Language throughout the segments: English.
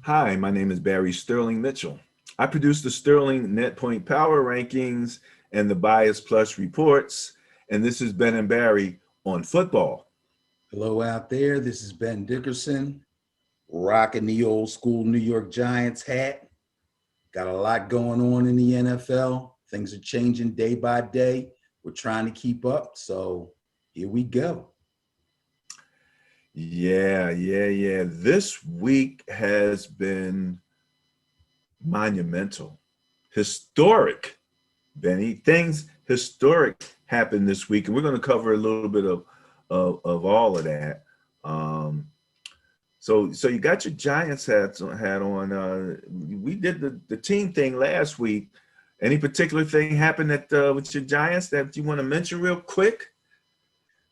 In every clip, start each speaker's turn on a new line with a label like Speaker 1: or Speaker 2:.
Speaker 1: Hi, my name is Barry Sterling Mitchell. I produce the Sterling Net Point Power Rankings and the Bias Plus reports, and this is Ben and Barry on football.
Speaker 2: Hello out there, this is Ben Dickerson, rocking the old school New York Giants hat. Got a lot going on in the NFL. Things are changing day by day. We're trying to keep up, so here we go.
Speaker 1: Yeah. This week has been monumental, historic, Benny. Things historic happened this week, and we're going to cover a little bit of all of that. So you got your Giants hat on. We did the team thing last week. Any particular thing happened with your Giants that you want to mention real quick?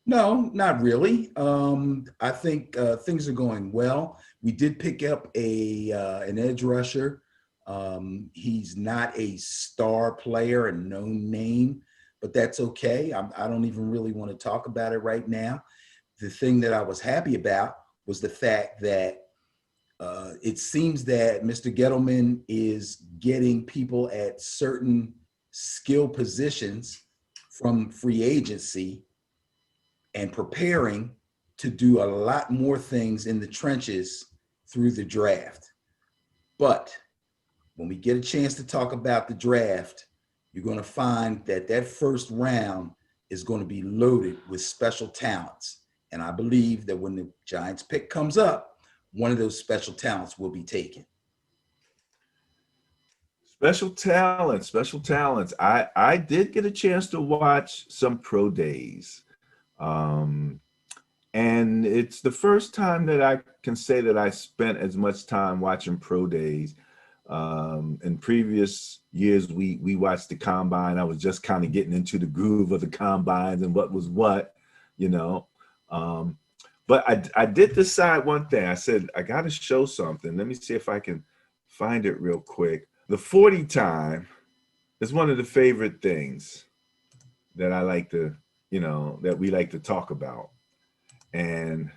Speaker 2: No, not really. I think things are going well. We did pick up an edge rusher. He's not a star player and no name, but that's okay. I don't even really want to talk about it right now. The thing that I was happy about was the fact that it seems that Mr. Gettleman is getting people at certain skill positions from free agency and preparing to do a lot more things in the trenches through the draft. But when we get a chance to talk about the draft, you're going to find that that first round is going to be loaded with special talents. And I believe that when the Giants pick comes up, one of those special talents will be taken.
Speaker 1: Special talents. I did get a chance to watch some pro days. And it's the first time that I can say that I spent as much time watching pro days. In previous years, we watched the combine. I was just kind of getting into the groove of the combines and what was what, you know. But I did decide one thing. I said, I got to show something. Let me see if I can find it real quick. The 40 time is one of the favorite things that I like to, that we like to talk about. And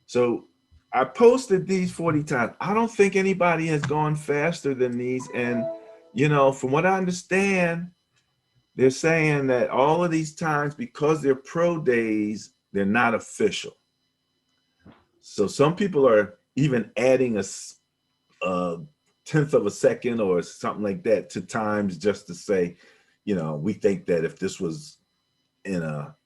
Speaker 1: so I posted these 40 times. I don't think anybody has gone faster than these. And, from what I understand, they're saying that all of these times, because they're pro days, they're not official. So some people are even adding a tenth of a second or something like that to times just to say, we think that if this was in a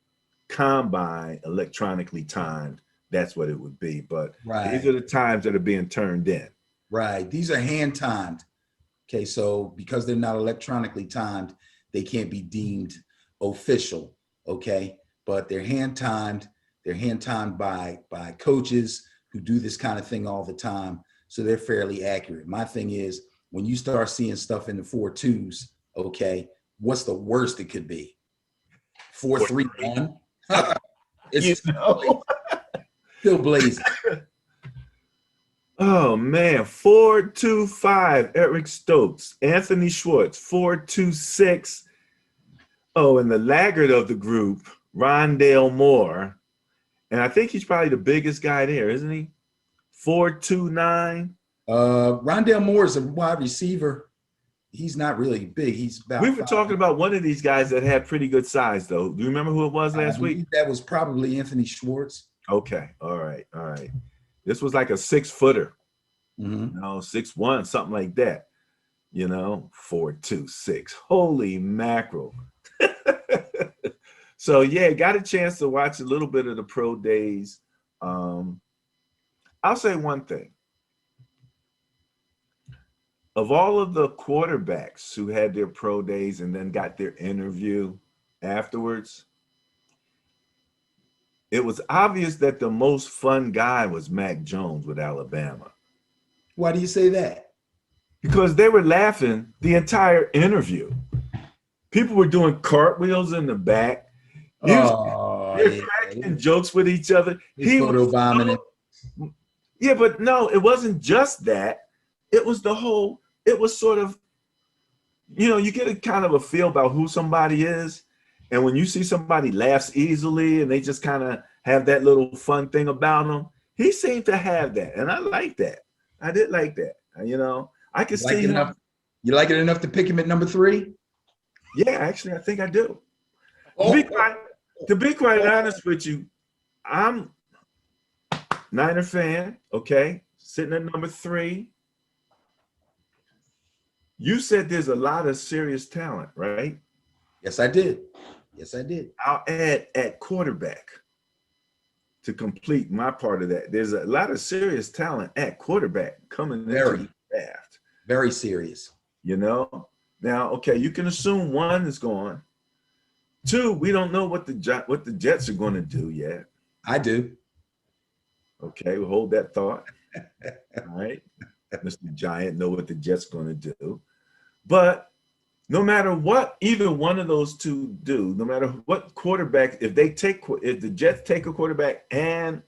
Speaker 1: combine electronically timed, that's what it would be. But These are the times that are being turned in.
Speaker 2: Right. These are hand timed. Okay. So because they're not electronically timed, they can't be deemed official. Okay. But they're hand timed. They're hand timed by coaches who do this kind of thing all the time. So they're fairly accurate. My thing is, when you start seeing stuff in the 4.2s, okay, what's the worst it could be? 4.3.1. It's still blazing.
Speaker 1: Oh man, 4.25. Eric Stokes, Anthony Schwartz, 4.26. Oh, and the laggard of the group, Rondale Moore, and I think he's probably the biggest guy there, isn't he? 4.29.
Speaker 2: Rondale Moore is a wide receiver. He's not really big. He's about.
Speaker 1: We were talking about one of these guys that had pretty good size, though. Do you remember who it was last week?
Speaker 2: That was probably Anthony Schwartz.
Speaker 1: Okay, all right. This was like a 6-footer, 6'1", something like that. 4.26. Holy mackerel! So yeah, got a chance to watch a little bit of the pro days. I'll say one thing. Of all of the quarterbacks who had their pro days and then got their interview afterwards, it was obvious that the most fun guy was Mac Jones with Alabama.
Speaker 2: Why do you say that?
Speaker 1: Because they were laughing the entire interview. People were doing cartwheels in the back. They're cracking jokes with each other. Yeah, but no, it wasn't just that. It was it was sort of, you get a kind of a feel about who somebody is. And when you see somebody laughs easily and they just kind of have that little fun thing about them, he seemed to have that. And I like that. I did like that. You know, I could see him.
Speaker 2: You like it enough to pick him at number 3?
Speaker 1: Yeah, actually, I think I do.
Speaker 2: Oh,
Speaker 1: To be quite honest with you, I'm Niner fan, okay? Sitting at number 3. You said there's a lot of serious talent, right?
Speaker 2: yes, I did. Yes, I did.
Speaker 1: I'll add at quarterback to complete my part of that. There's a lot of serious talent at quarterback coming into the draft.
Speaker 2: Very serious.
Speaker 1: You know? Now, okay, you can assume 1 is gone. 2, we don't know what the Jets are going to do yet.
Speaker 2: I do.
Speaker 1: Okay, we'll hold that thought. All right. Mr. Giant know what the Jets are going to do. But no matter what either one of those two do, no matter what quarterback, if the Jets take a quarterback and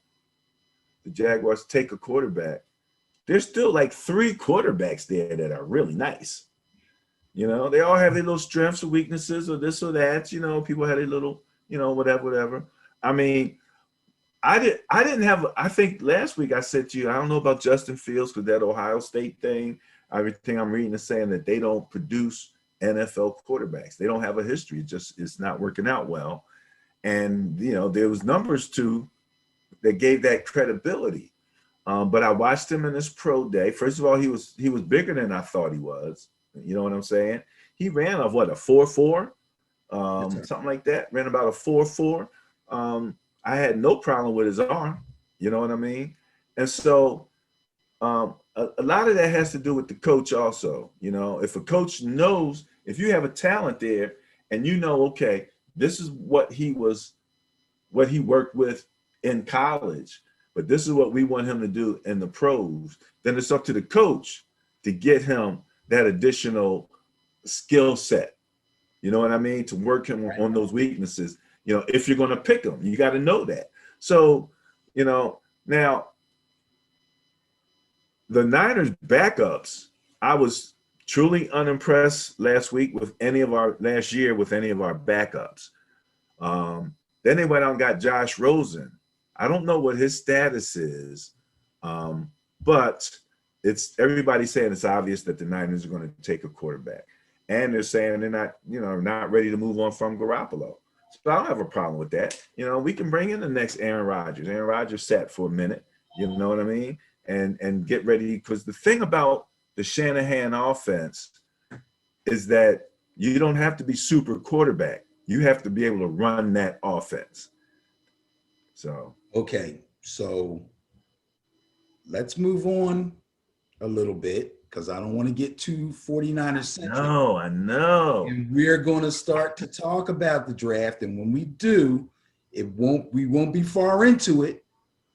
Speaker 1: the Jaguars take a quarterback, there's still like 3 quarterbacks there that are really nice. You know, they all have their little strengths or weaknesses or this or that. You know, people had a little, you know, whatever. I mean, I think last week I said to you, I don't know about Justin Fields with that Ohio State thing. Everything I'm reading is saying that they don't produce NFL quarterbacks. They don't have a history. It's not working out well. And, you know, there was numbers too that gave that credibility. But I watched him in his pro day. First of all, he was bigger than I thought he was. You know what I'm saying? He ran off what, a 4.4, something like that. Ran about a 4.4. I had no problem with his arm. You know what I mean? And so a lot of that has to do with the coach also. You know, if a coach knows, if you have a talent there and you know, okay, this is what he worked with in college, but this is what we want him to do in the pros, then it's up to the coach to get him that additional skill set. You know what I mean? To work him on those weaknesses. You know, if you're going to pick him, you got to know that. So, you know, now the Niners backups, I was truly unimpressed last year with any of our backups. Then they went out and got Josh Rosen. I don't know what his status is, but everybody's saying it's obvious that the Niners are going to take a quarterback, and they're saying they're not ready to move on from Garoppolo. So I don't have a problem with that. You know, we can bring in the next Aaron Rodgers. Aaron Rodgers sat for a minute. You know what I mean? And get ready, because the thing about the Shanahan offense is that you don't have to be super quarterback. You have to be able to run that offense. So
Speaker 2: okay, so let's move on a little bit, because I don't want to get too 49ers centric.
Speaker 1: No, I know.
Speaker 2: And we're going to start to talk about the draft, and when we do, we won't be far into it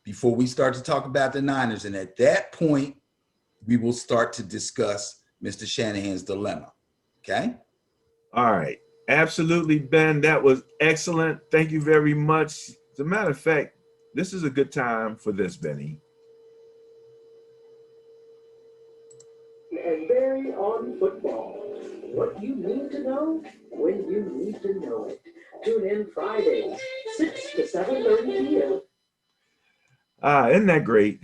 Speaker 2: before we start to talk about the Niners. And at that point, we will start to discuss Mr. Shanahan's dilemma. Okay?
Speaker 1: All right. Absolutely, Ben. That was excellent. Thank you very much. As a matter of fact, this is a good time for this, Benny.
Speaker 3: And Barry on football. What you need to know when you need to know it. Tune in Fridays, 6 to 7:30 p.m.
Speaker 1: Isn't that great?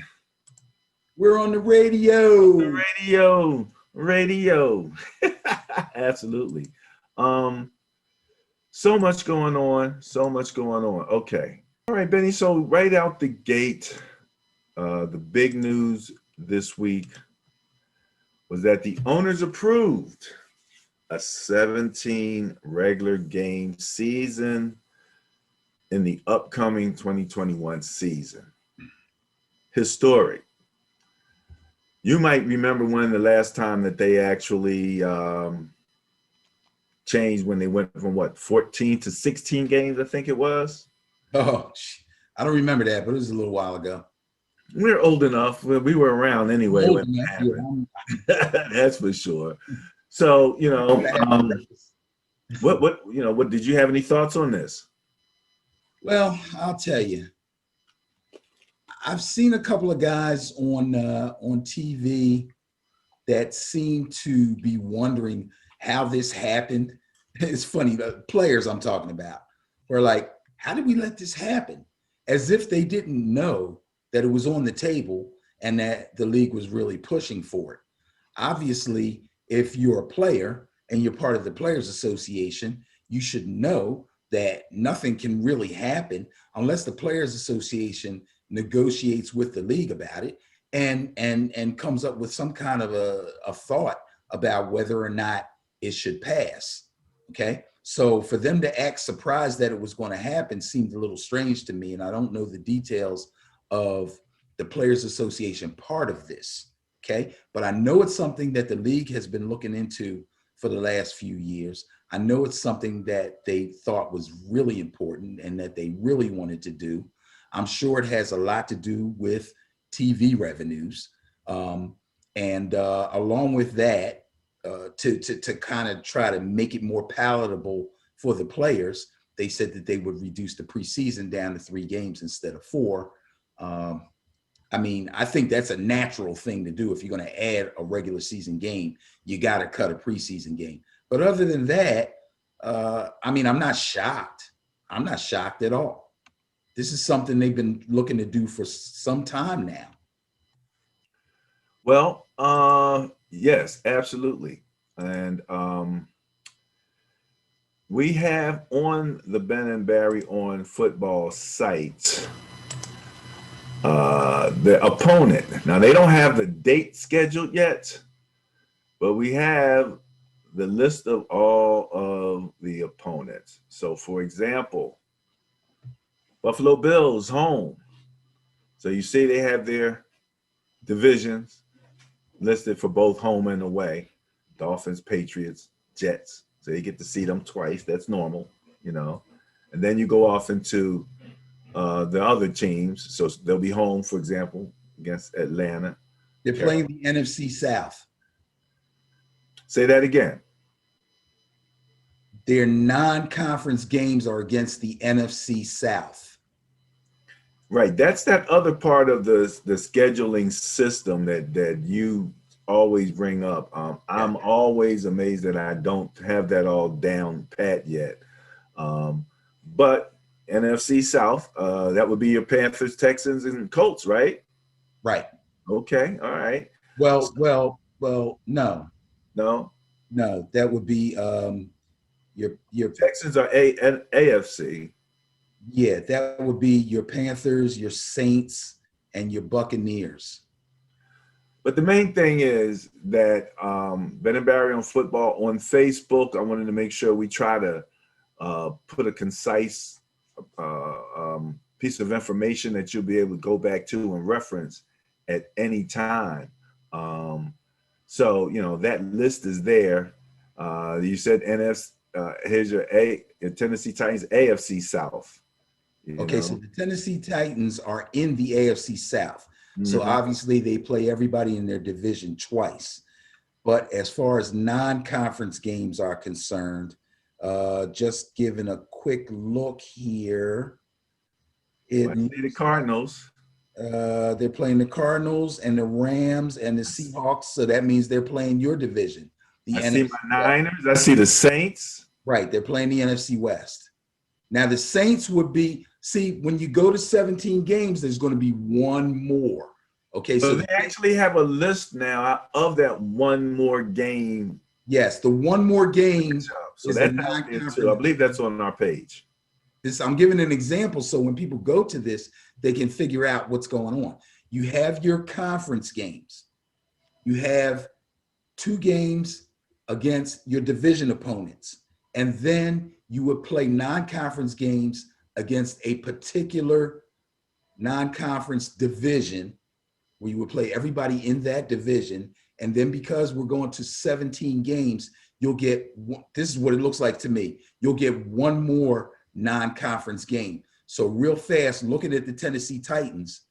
Speaker 2: We're on the radio.
Speaker 1: Radio. Absolutely. So much going on. Okay. All right, Benny. So right out the gate, the big news this week was that the owners approved a 17 regular game season in the upcoming 2021 season. Historic. You might remember when the last time that they actually changed, when they went from 14 to 16 games, I think it was.
Speaker 2: Oh, I don't remember that, but it was a little while ago.
Speaker 1: We're old enough. We were around anyway when it happened. That's for sure. So, you know, what did you have any thoughts on this?
Speaker 2: Well, I'll tell you. I've seen a couple of guys on TV that seem to be wondering how this happened. It's funny, the players I'm talking about were like, how did we let this happen? As if they didn't know that it was on the table and that the league was really pushing for it. Obviously, if you're a player and you're part of the Players Association, you should know that nothing can really happen unless the Players Association negotiates with the league about it and comes up with some kind of a thought about whether or not it should pass. Okay. So for them to act surprised that it was going to happen seemed a little strange to me. And I don't know the details of the Players Association part of this. Okay. But I know it's something that the league has been looking into for the last few years. I know it's something that they thought was really important and that they really wanted to do. I'm sure it has a lot to do with TV revenues. And along with that, to kind of try to make it more palatable for the players, they said that they would reduce the preseason down to 3 games instead of 4. I mean, I think that's a natural thing to do. If you're going to add a regular season game, you got to cut a preseason game. But other than that, I mean, I'm not shocked. I'm not shocked at all. This is something they've been looking to do for some time now.
Speaker 1: Well, yes, absolutely. And we have on the Ben and Barry on Football site the opponent. Now, they don't have the date scheduled yet, but we have the list of all of the opponents. So, for example, Buffalo Bills home. So you see they have their divisions listed for both home and away. Dolphins, Patriots, Jets. So you get to see them twice. That's normal, you know. And then you go off into the other teams. So they'll be home, for example, against Atlanta.
Speaker 2: They're playing the NFC South.
Speaker 1: Say that again.
Speaker 2: Their non-conference games are against the NFC South.
Speaker 1: Right. That's that other part of the scheduling system that you always bring up. I'm always amazed that I don't have that all down pat yet. But NFC South, that would be your Panthers, Texans, and Colts, right?
Speaker 2: Right.
Speaker 1: Okay. All right.
Speaker 2: Well, no.
Speaker 1: No.
Speaker 2: No, that would be your
Speaker 1: Texans are AFC.
Speaker 2: Yeah, that would be your Panthers, your Saints, and your Buccaneers.
Speaker 1: But the main thing is that Ben and Barry on Football on Facebook, I wanted to make sure we try to put a concise piece of information that you'll be able to go back to and reference at any time. So, you know, that list is there. You said NFC, here's your Tennessee Titans, AFC South.
Speaker 2: Okay, so the Tennessee Titans are in the AFC South. So obviously they play everybody in their division twice. But as far as non-conference games are concerned, just giving a quick look here.
Speaker 1: The Cardinals.
Speaker 2: They're playing the Cardinals and the Rams and the Seahawks. So that means they're playing your division.
Speaker 1: I see my Niners. I see the Saints.
Speaker 2: Right. They're playing the NFC West. Now, the Saints would be, see, when you go to 17 games, there's going to be one more. Okay.
Speaker 1: So they actually have a list now of that one more game.
Speaker 2: Yes. The one more game.
Speaker 1: So that's I believe that's on our page.
Speaker 2: I'm giving an example. So when people go to this, they can figure out what's going on. You have your conference games. You have 2 games against your division opponents. And then you would play non-conference games against a particular non-conference division where you would play everybody in that division. And then because we're going to 17 games, you'll get, this is what it looks like to me, you'll get one more non-conference game. So real fast, looking at the Tennessee Titans,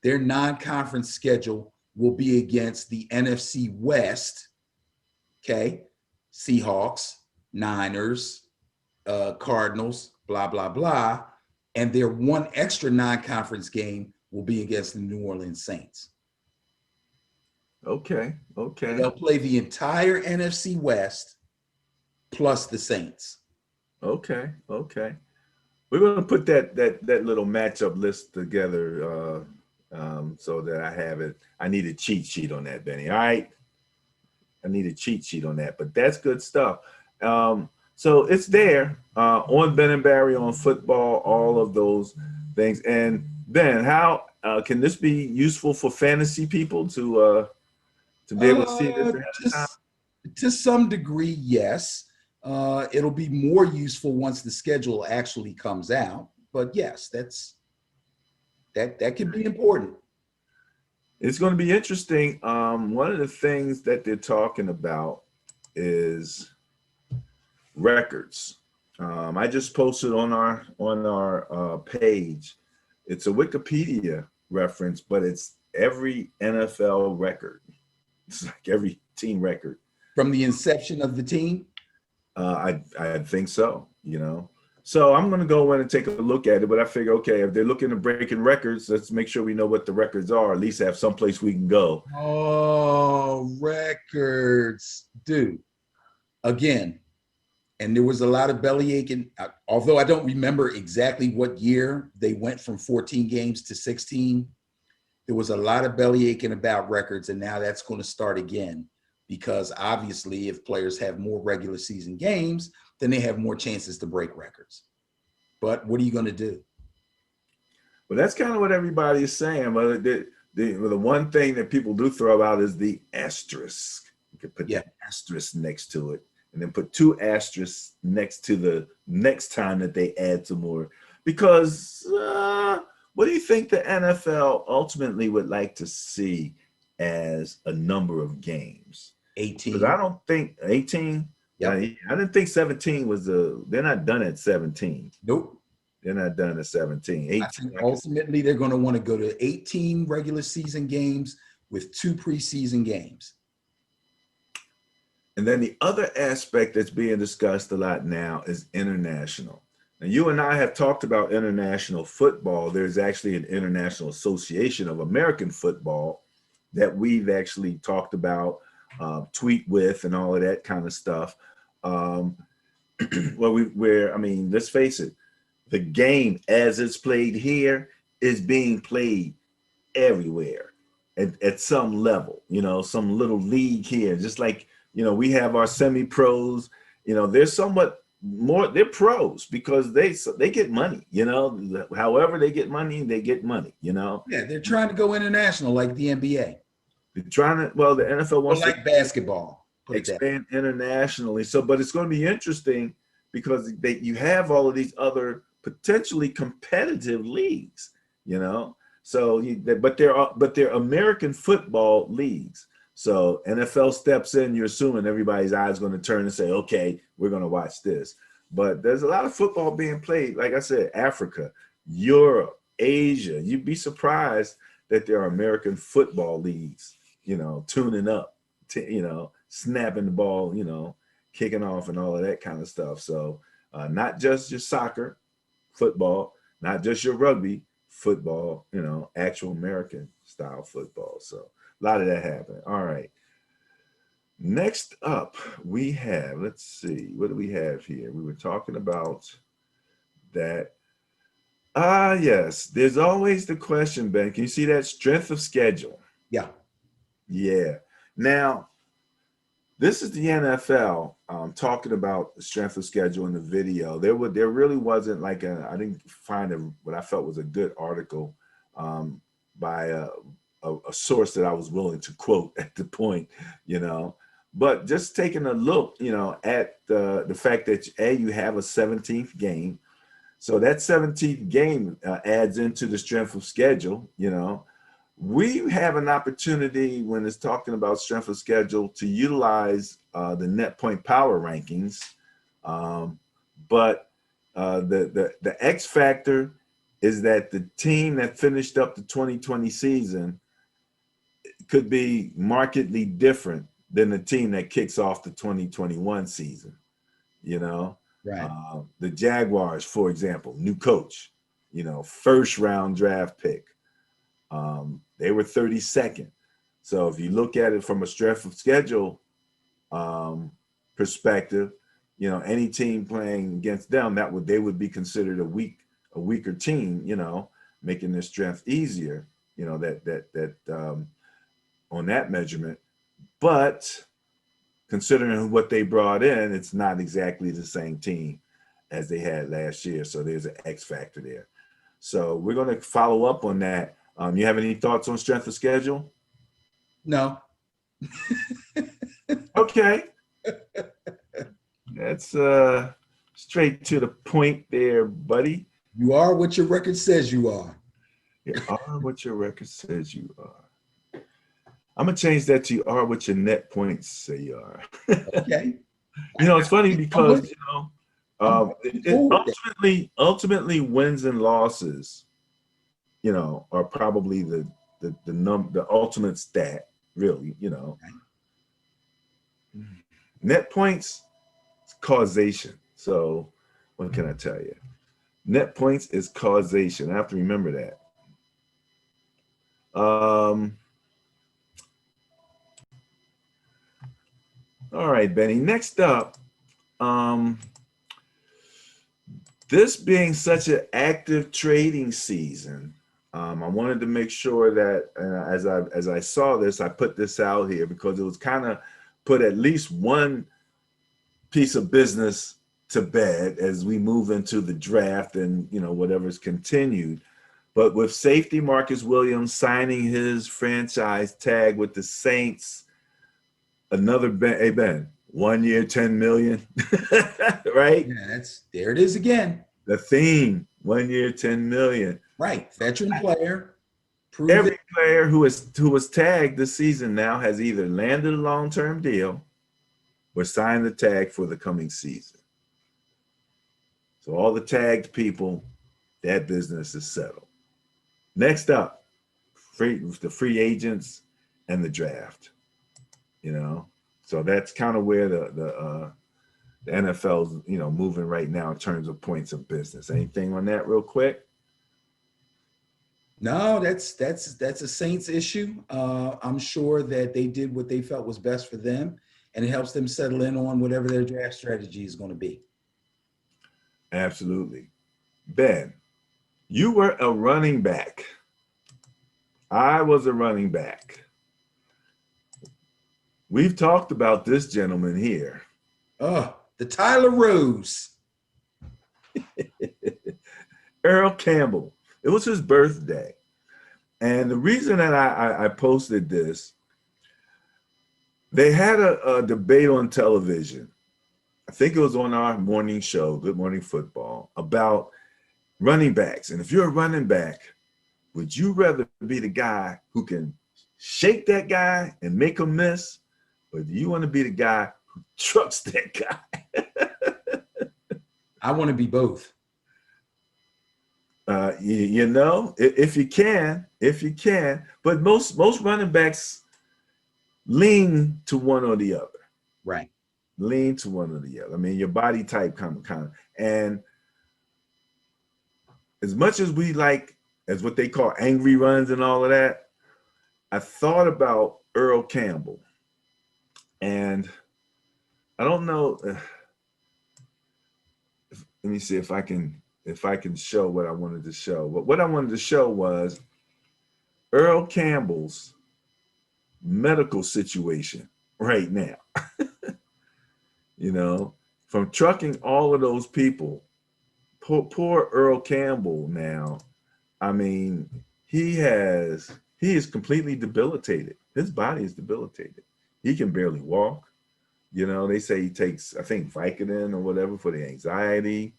Speaker 2: their non-conference schedule will be against the NFC West, okay? Seahawks, Niners, Cardinals, blah, blah, blah. And their one extra non-conference game will be against the New Orleans Saints.
Speaker 1: Okay.
Speaker 2: And they'll play the entire NFC West plus the Saints.
Speaker 1: Okay. We're going to put that little matchup list together so that I have it. I need a cheat sheet on that, Benny. All right. I need a cheat sheet on that, but that's good stuff. So it's there on Ben and Barry on football, all of those things. And Ben, how can this be useful for fantasy people to be able to see this ahead of time?
Speaker 2: Just to some degree, yes. It'll be more useful once the schedule actually comes out. But yes, that can be important.
Speaker 1: It's going to be interesting. One of the things that they're talking about is records. I just posted on our page. It's a Wikipedia reference, but it's every NFL record. It's like every team record.
Speaker 2: From the inception of the team?
Speaker 1: I think so, you know. So I'm going to go in and take a look at it, but I figure, okay, if they're looking at breaking records, let's make sure we know what the records are, at least have someplace we can go.
Speaker 2: Oh, records. Dude, again, and there was a lot of belly aching, although I don't remember exactly what year they went from 14 games to 16. There was a lot of belly aching about records, and now that's going to start again, because obviously if players have more regular season games, then they have more chances to break records. But what are you going to do?
Speaker 1: Well, that's kind of what everybody is saying. But the one thing that people do throw out is the asterisk. You could put the asterisk next to it, and then put 2 asterisks next to the next time that they add some more. Because what do you think the NFL ultimately would like to see as a number of games?
Speaker 2: 18.
Speaker 1: Because I don't think 18.
Speaker 2: Yep.
Speaker 1: I didn't think 17 was they're not done at 17.
Speaker 2: Nope.
Speaker 1: They're not done at 17. 18.
Speaker 2: I think ultimately they're going to want to go to 18 regular season games with 2 preseason games.
Speaker 1: And then the other aspect that's being discussed a lot now is international. Now, you and I have talked about international football. There's actually an International Association of American Football that we've actually talked about, tweet with, and all of that kind of stuff. I mean, let's face it, the game as it's played here is being played everywhere at some level, you know, some little league here, just like, you know, we have our semi-pros, you know, they're somewhat more, they're pros because they get money, you know, however they get money, you know.
Speaker 2: Yeah, they're trying to go international like the NBA.
Speaker 1: They're trying to, well, the NFL wants
Speaker 2: like basketball.
Speaker 1: Expand internationally. So, but it's going to be interesting because you have all of these other potentially competitive leagues, you know. So, but they're American football leagues. So NFL steps in, you're assuming everybody's eyes going to turn and say, okay, we're going to watch this. But there's a lot of football being played. Like I said, Africa, Europe, Asia. You'd be surprised that there are American football leagues, you know, tuning up, you know, snapping the ball, you know, kicking off and all of that kind of stuff. So not just your soccer, football, not just your rugby, football, you know, actual American style football. So a lot of that happened. All right. Next up, we have, let's see, what do we have here? We were talking about that. Yes, there's always the question, Ben. Can you see that strength of schedule?
Speaker 2: Yeah.
Speaker 1: Yeah. Now, this is the NFL talking about the strength of schedule in the video. There really wasn't like I didn't find what I felt was a good article by a source that I was willing to quote at the point, you know. But just taking a look, you know, at the fact that you have a 17th game. So that 17th game adds into the strength of schedule, you know. We have an opportunity when it's talking about strength of schedule to utilize the net point power rankings. But the X factor is that the team that finished up the 2020 season could be markedly different than the team that kicks off the 2021 season, you know.
Speaker 2: Right.
Speaker 1: The Jaguars, for example, new coach, you know, first round draft pick. They were 32nd. So if you look at it from a strength of schedule perspective, you know, any team playing against them, they would be considered a weaker team, you know, making their strength easier. you know, on that measurement. But considering what they brought in, it's not exactly the same team as they had last year. So there's an X factor there. So we're going to follow up on that. You have any thoughts on strength of schedule?
Speaker 2: No.
Speaker 1: Okay. That's straight to the point there, buddy.
Speaker 2: You are what your record says you are.
Speaker 1: You are what your record says you are. I'm going to change that to you are what your net points say you are.
Speaker 2: Okay.
Speaker 1: You know, it's funny because, you know, ultimately wins and losses, you know, are probably the ultimate stat, really, you know. Net points, causation. So what can I tell you? Net points is causation. I have to remember that. All right, Benny. Next up, this being such an active trading season, I wanted to make sure that as I saw this, I put this out here because it was kind of put at least one piece of business to bed as we move into the draft and, you know, whatever's continued. But with safety Marcus Williams signing his franchise tag with the Saints, another Ben, 1 year, 10 million, right?
Speaker 2: Yeah, there it is again.
Speaker 1: The theme, 1 year, 10 million.
Speaker 2: Right, veteran player.
Speaker 1: Every player who was tagged this season now has either landed a long-term deal or signed the tag for the coming season. So all the tagged people, that business is settled. Next up, the free agents and the draft. You know, so that's kind of where the NFL's, you know, moving right now in terms of points of business. Anything on that real quick?
Speaker 2: No, that's a Saints issue. I'm sure that they did what they felt was best for them, and it helps them settle in on whatever their draft strategy is going to be.
Speaker 1: Absolutely. Ben, you were a running back. I was a running back. We've talked about this gentleman here.
Speaker 2: Oh, the Tyler Rose.
Speaker 1: Earl Campbell. It was his birthday. And the reason that I posted this, they had a debate on television. I think it was on our morning show, Good Morning Football, about running backs. And if you're a running back, would you rather be the guy who can shake that guy and make him miss? Or do you want to be the guy who trucks that guy?
Speaker 2: I want to be both.
Speaker 1: You know, if you can, but most running backs lean to one or the other.
Speaker 2: Right.
Speaker 1: Lean to one or the other. I mean, your body type kind of. And as much as we like, as what they call angry runs and all of that, I thought about Earl Campbell. And I don't know. Let me see if I can show what I wanted to show. But what I wanted to show was Earl Campbell's medical situation right now. You know, from trucking all of those people, poor Earl Campbell now. I mean, he is completely debilitated. His body is debilitated. He can barely walk. You know, they say he takes, I think, Vicodin or whatever for the anxiety,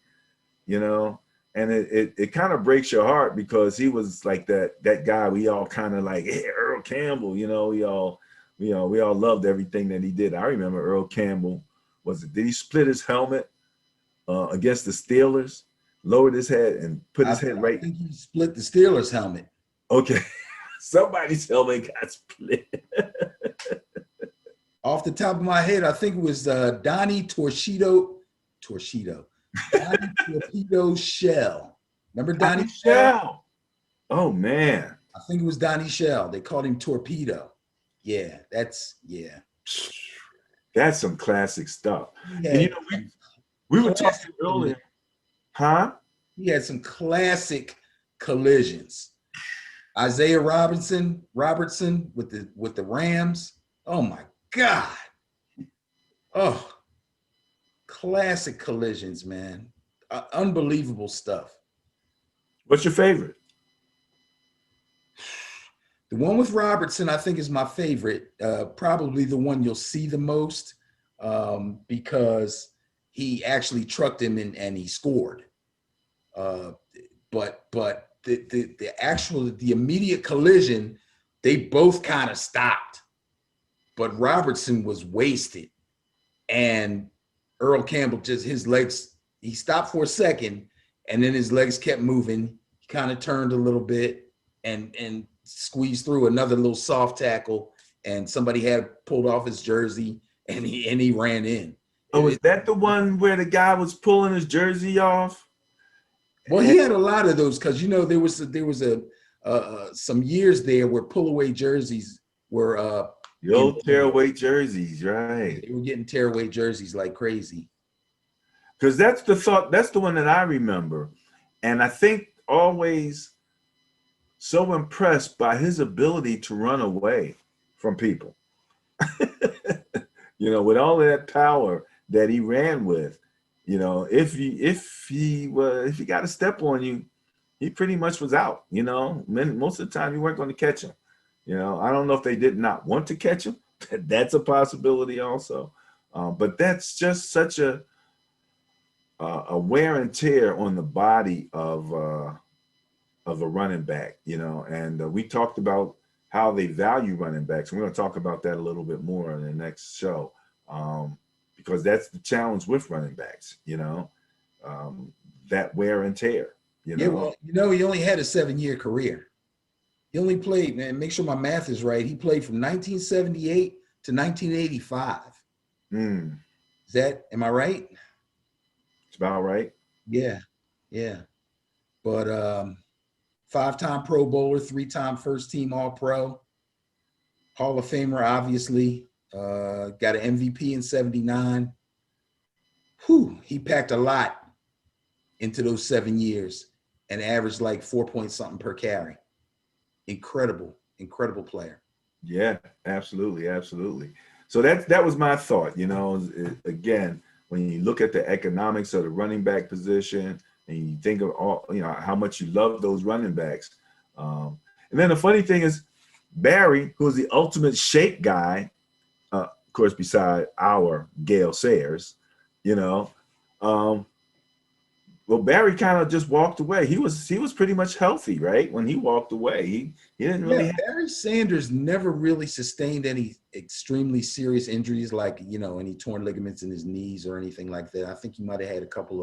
Speaker 1: you know, and it kind of breaks your heart because he was like that guy we all kind of like, hey, Earl Campbell, you know, we all loved everything that he did. I remember Earl Campbell, did he split his helmet against the Steelers, lowered his head and put his head right?
Speaker 2: I think he split the Steelers' helmet.
Speaker 1: Okay. Somebody's helmet got split.
Speaker 2: Off the top of my head, I think it was Donnie Torpedo Shell. Remember Donnie Shell?
Speaker 1: Oh, man.
Speaker 2: I think it was Donnie Shell. They called him Torpedo. Yeah, that's
Speaker 1: some classic stuff.
Speaker 2: Yeah.
Speaker 1: And, you know, we were talking earlier. Huh?
Speaker 2: He had some classic collisions. Isaiah Robertson with the Rams. Oh my God. Oh, classic collisions, man. Unbelievable stuff.
Speaker 1: What's your favorite?
Speaker 2: The one with Robertson, I think, is my favorite. Probably the one you'll see the most, because he actually trucked him and he scored. But the immediate collision, they both kind of stopped, but Robertson was wasted, and Earl Campbell just his legs. He stopped for a second, and then his legs kept moving. He kind of turned a little bit and squeezed through another little soft tackle, and somebody had pulled off his jersey, and he ran in.
Speaker 1: Oh, is that the one where the guy was pulling his jersey off?
Speaker 2: Well, he had a lot of those because there was some years there where pull-away jerseys were
Speaker 1: the old tearaway jerseys, right?
Speaker 2: They were getting tearaway jerseys like crazy.
Speaker 1: Because that's the one that I remember, and I think always so impressed by his ability to run away from people. With all of that power that he ran with. If he got a step on you, he pretty much was out. Most of the time you weren't going to catch him. I don't know if they did not want to catch him. That's a possibility also. But that's just such a wear and tear on the body of a running back. And we talked about how they value running backs. And we're going to talk about that a little bit more in the next show. Because that's the challenge with running backs, that wear and tear.
Speaker 2: Yeah, well, he only had a 7-year career. He only played, man, make sure my math is right. He played from 1978 to 1985. Am I right?
Speaker 1: It's about right.
Speaker 2: Yeah. But 5-time Pro Bowler, 3-time first team All-Pro, Hall of Famer, obviously. Got an MVP in 79. He packed a lot into those 7 years and averaged like 4 point something per carry. Incredible player.
Speaker 1: Yeah, absolutely. So that was my thought. Again, when you look at the economics of the running back position and you think of all, how much you love those running backs. And then the funny thing is Barry, who's the ultimate shake guy, of course, beside our Gale Sayers, well, Barry kind of just walked away. He was pretty much healthy, right? When he walked away, he didn't really.
Speaker 2: Barry Sanders never really sustained any extremely serious injuries, like any torn ligaments in his knees or anything like that. I think he might have had a couple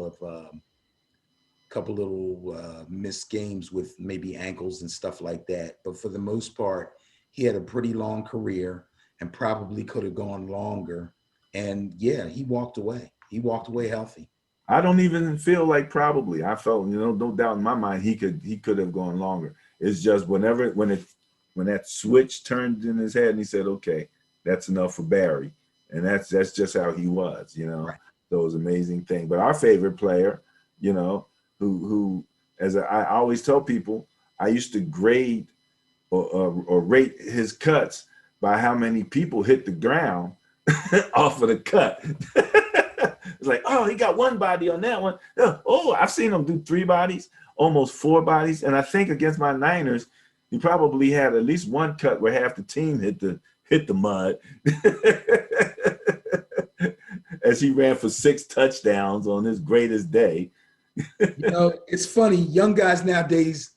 Speaker 2: little missed games with maybe ankles and stuff like that. But for the most part, he had a pretty long career and probably could have gone longer. And yeah, he walked away. He walked away healthy.
Speaker 1: I don't even feel like probably. I felt, no doubt in my mind, he could have gone longer. It's just when that switch turned in his head and he said, okay, that's enough for Barry. And that's just how he was, Right. So it was an amazing thing. But our favorite player, who as I always tell people, I used to grade or rate his cuts by how many people hit the ground off of the cut. It's like, oh, he got one body on that one. Oh, I've seen him do 3 bodies, almost 4 bodies. And I think against my Niners, he probably had at least one cut where half the team hit the mud. As he ran for 6 touchdowns on his greatest day.
Speaker 2: It's funny. Young guys nowadays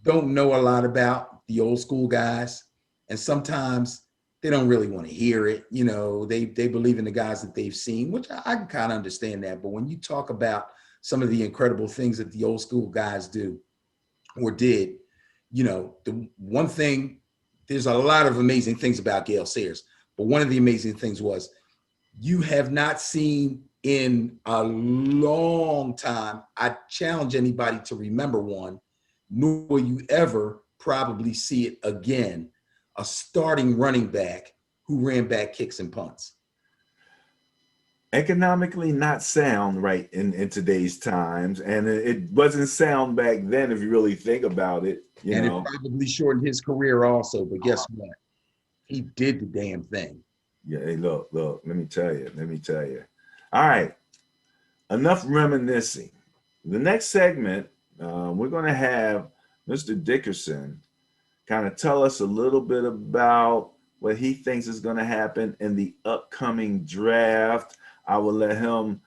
Speaker 2: don't know a lot about the old school guys. And sometimes they don't really want to hear it. They believe in the guys that they've seen, which I can kind of understand that. But when you talk about some of the incredible things that the old school guys do or did, the one thing, there's a lot of amazing things about Gale Sayers, but one of the amazing things was you have not seen in a long time. I challenge anybody to remember one, nor will you ever probably see it again. A starting running back who ran back kicks and punts.
Speaker 1: economically not sound right in today's times, and it wasn't sound back then if you really think about it. You
Speaker 2: And it
Speaker 1: know,
Speaker 2: probably shortened his career also. But guess what? He did the damn thing.
Speaker 1: yeah. Hey, look, let me tell you. All right, enough reminiscing. The next segment, we're going to have Mr. Dickerson kind of tell us a little bit about what he thinks is going to happen in the upcoming draft. I will let him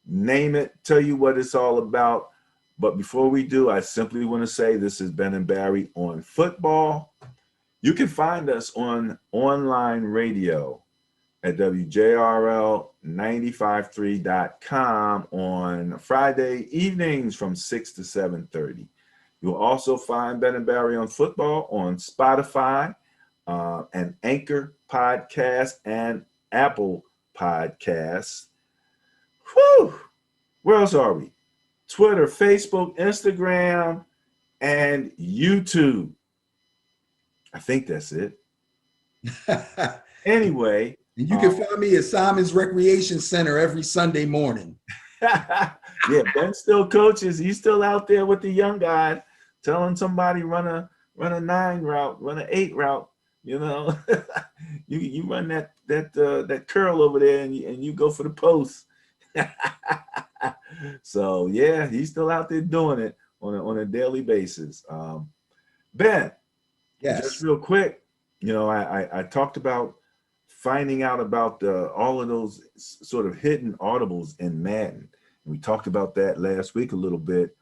Speaker 1: name it, tell you what it's all about. But before we do, I simply want to say this is Ben and Barry on football. You can find us on online radio at WJRL 953.com on Friday evenings from 6 to 7:30. You'll also find Ben and Barry on football on Spotify, and Anchor Podcast and Apple Podcasts. Whew! Where else are we? Twitter, Facebook, Instagram, and YouTube. I think that's it. Anyway.
Speaker 2: And you can find me at Simon's Recreation Center every Sunday morning.
Speaker 1: Yeah, Ben still coaches. He's still out there with the young guys, telling somebody run a 9 route, run an 8 route. You know, you run that curl over there, and you go for the post. So yeah, he's still out there doing it on a daily basis. Ben,
Speaker 2: Yes.
Speaker 1: just real quick, you know, I talked about finding out about all of those sort of hidden audibles in Madden. We talked about that last week a little bit.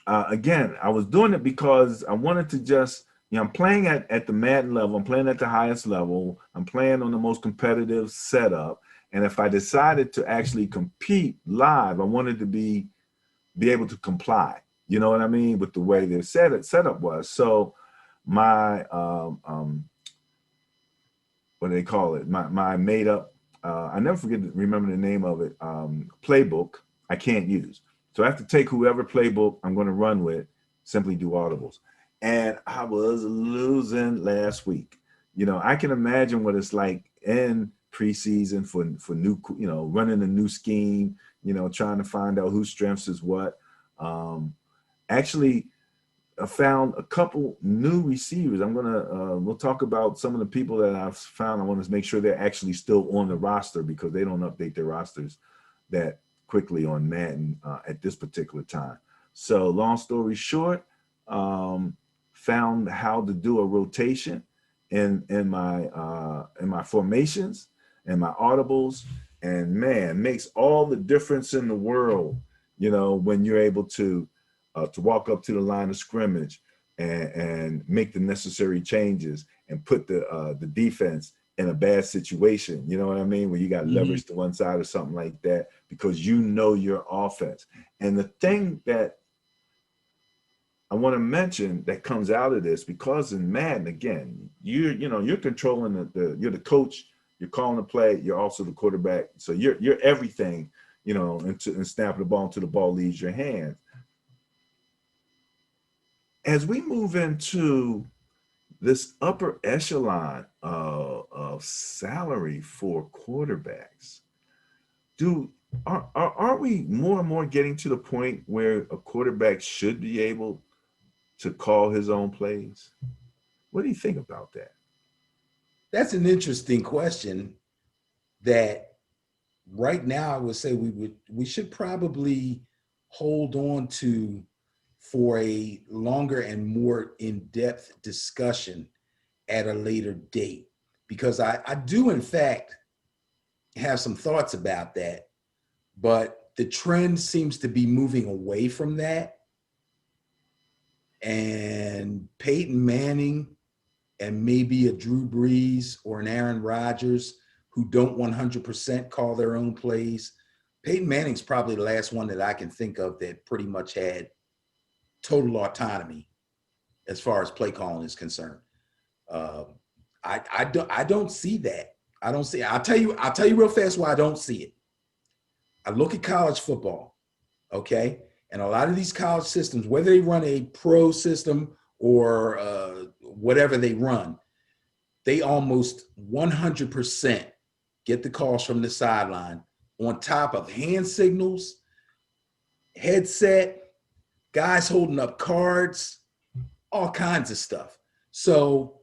Speaker 1: Again, I was doing it because I wanted to just, you know, I'm playing at the Madden level. I'm playing at the highest level. I'm playing on the most competitive setup. And if I decided to actually compete live, I wanted to be able to comply. You know what I mean? With the way the setup was. So my what do they call it? My made up, I never remember the name of it, playbook I can't use. So I have to take whoever playbook I'm going to run with, simply do audibles. And I was losing last week. You know, I can imagine what it's like in preseason for new, you know, running a new scheme, you know, trying to find out whose strengths is what. Actually, I found a couple new receivers. We'll talk about some of the people that I've found. I want to make sure they're actually still on the roster because they don't update their rosters that quickly on Madden at this particular time. So long story short, found how to do a rotation in my formations and my audibles, and man, makes all the difference in the world, you know, when you're able to walk up to the line of scrimmage and make the necessary changes and put the defense in a bad situation. You know what I mean? Where you got leverage to one side or something like that because you know your offense. And the thing that I want to mention that comes out of this, because in Madden, again, you're controlling you're the coach, you're calling the play, you're also the quarterback. So you're everything, you know, and snapping the ball until the ball leaves your hands. As we move into this upper echelon of salary for quarterbacks, are we more and more getting to the point where a quarterback should be able to call his own plays? What do you think about that?
Speaker 2: That's an interesting question that right now I would say we should probably hold on to for a longer and more in-depth discussion at a later date, because I do in fact have some thoughts about that, but the trend seems to be moving away from that. And Peyton Manning and maybe a Drew Brees or an Aaron Rodgers who don't 100% call their own plays. Peyton Manning's probably the last one that I can think of that pretty much had total autonomy as far as play calling is concerned. I don't see that. I don't see it. I'll tell you real fast why I don't see it. I look at college football, okay? And a lot of these college systems, whether they run a pro system or whatever they run, they almost 100% get the calls from the sideline on top of hand signals, headset, guys holding up cards, all kinds of stuff. So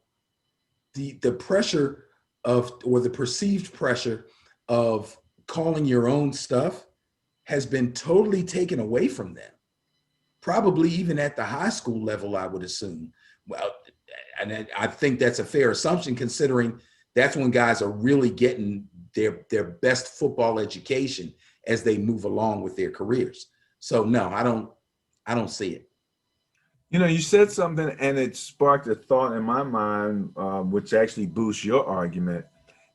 Speaker 2: the pressure of, or the perceived pressure of calling your own stuff has been totally taken away from them. Probably even at the high school level, I would assume. Well, and I think that's a fair assumption, considering that's when guys are really getting their best football education as they move along with their careers. So no, I don't see it.
Speaker 1: You know, you said something and it sparked a thought in my mind, which actually boosts your argument.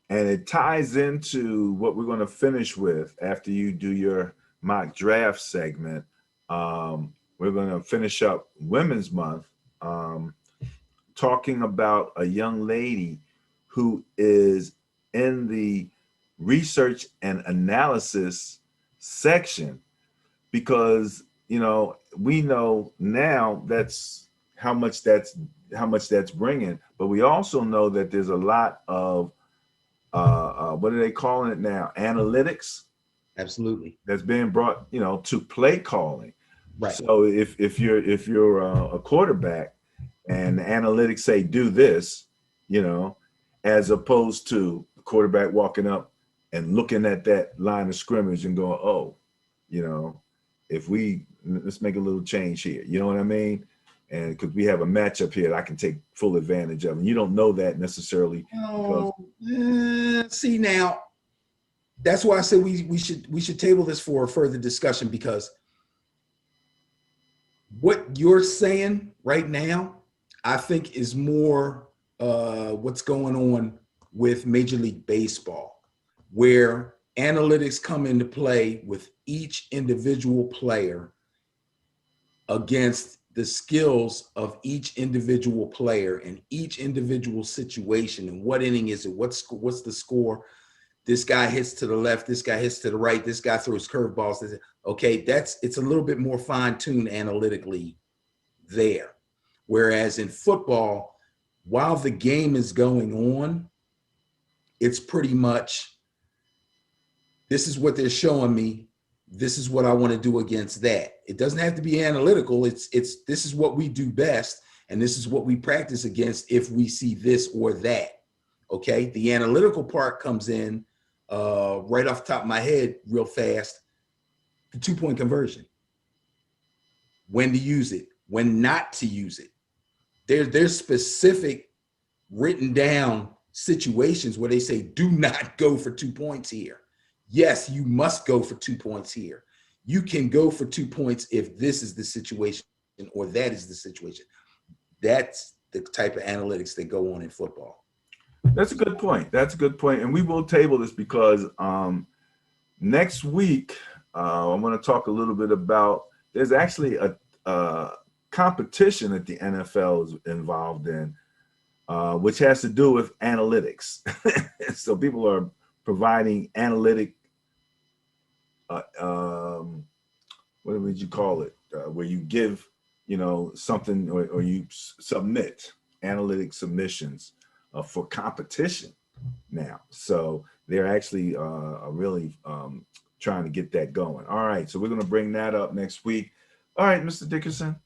Speaker 1: And it ties into what we're going to finish with after you do your mock draft segment. We're going to finish up Women's Month, talking about a young lady who is in the research and analysis section, because you know, we know now that's how much that's bringing, but we also know that there's a lot of what are they calling it now? Analytics.
Speaker 2: Absolutely.
Speaker 1: That's being brought, you know, to play calling.
Speaker 2: Right.
Speaker 1: So if you're a quarterback and the analytics say do this, you know, as opposed to the quarterback walking up and looking at that line of scrimmage and going, oh, you know, let's make a little change here. You know what I mean? And because we have a matchup here that I can take full advantage of. And you don't know that necessarily.
Speaker 2: See, now that's why I said we should table this for a further discussion, because what you're saying right now, I think, is more what's going on with Major League Baseball, where analytics come into play with each individual player against the skills of each individual player and each individual situation. And what inning is it? What's the score? This guy hits to the left, this guy hits to the right, this guy throws curveballs. Okay, it's a little bit more fine-tuned analytically there. Whereas in football, while the game is going on, it's pretty much, this is what they're showing me, this is what I want to do against that. It doesn't have to be analytical. It's this is what we do best, and this is what we practice against if we see this or that. Okay, the analytical part comes in right off the top of my head real fast. The 2-point conversion. When to use it, when not to use it. There's specific written down situations where they say, do not go for 2 points here. Yes, you must go for 2 points here. You can go for 2 points if this is the situation or that is the situation. That's the type of analytics that go on in football.
Speaker 1: That's a good point. That's a good point. And we will table this because next week, I want to talk a little bit about, there's actually a competition that the NFL is involved in, which has to do with analytics. So people are providing analytic, what would you call it? Where you give, you know, something, or you submit analytic submissions for competition now. So they're actually really trying to get that going. All right, so we're going to bring that up next week. All right, Mr. Dickerson,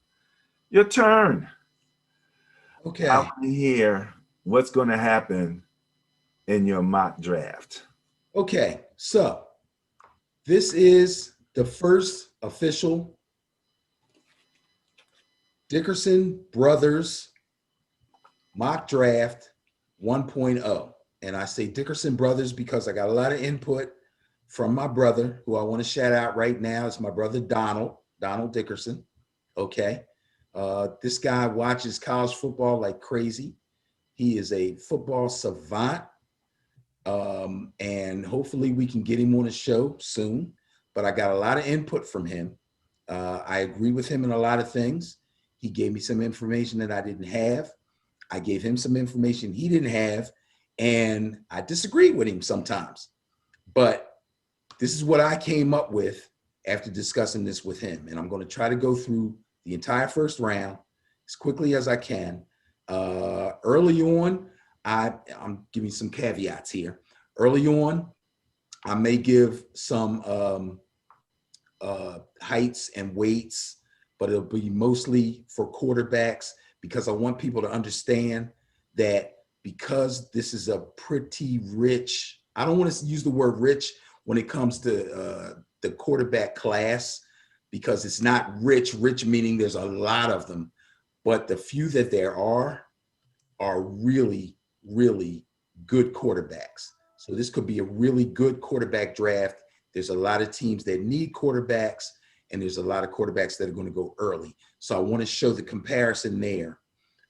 Speaker 1: your turn.
Speaker 2: Okay.
Speaker 1: I want to hear what's going to happen in your mock draft.
Speaker 2: Okay, so this is the first official Dickerson Brothers mock draft 1.0. And I say Dickerson Brothers because I got a lot of input from my brother, who I want to shout out right now. It's my brother, Donald Dickerson. Okay. This guy watches college football like crazy. He is a football savant. And hopefully we can get him on a show soon. But I got a lot of input from him. I agree with him in a lot of things. He gave me some information that I didn't have. I gave him some information he didn't have. And I disagree with him sometimes. But this is what I came up with after discussing this with him. And I'm going to try to go through the entire first round as quickly as I can. Early on, I'm giving some caveats here. Early on, I may give some heights and weights, but it'll be mostly for quarterbacks because I want people to understand that because this is a pretty rich, I don't want to use the word rich when it comes to the quarterback class, because it's not rich meaning there's a lot of them, but the few that there are really, really good quarterbacks. So this could be a really good quarterback draft. There's a lot of teams that need quarterbacks, and there's a lot of quarterbacks that are going to go early. So I want to show the comparison there.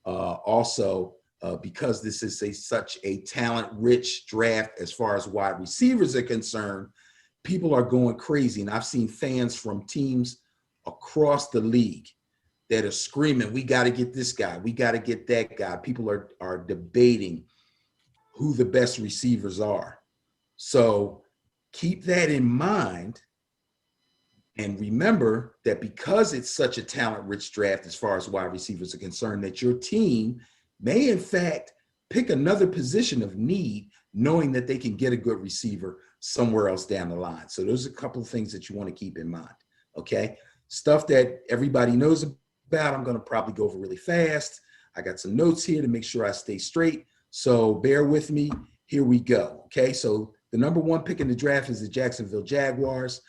Speaker 2: Also, because this is such a talent-rich draft as far as wide receivers are concerned, people are going crazy. And I've seen fans from teams across the league that are screaming, we got to get this guy, we got to get that guy. People are debating who the best receivers are. So keep that in mind. And remember that because it's such a talent-rich draft as far as wide receivers are concerned, that your team may in fact pick another position of need, knowing that they can get a good receiver somewhere else down the line. So those are a couple of things that you want to keep in mind, okay? Stuff that everybody knows about, I'm going to probably go over really fast. I got some notes here to make sure I stay straight. So bear with me. Here we go. Okay. So the number one pick in the draft is the Jacksonville Jaguars.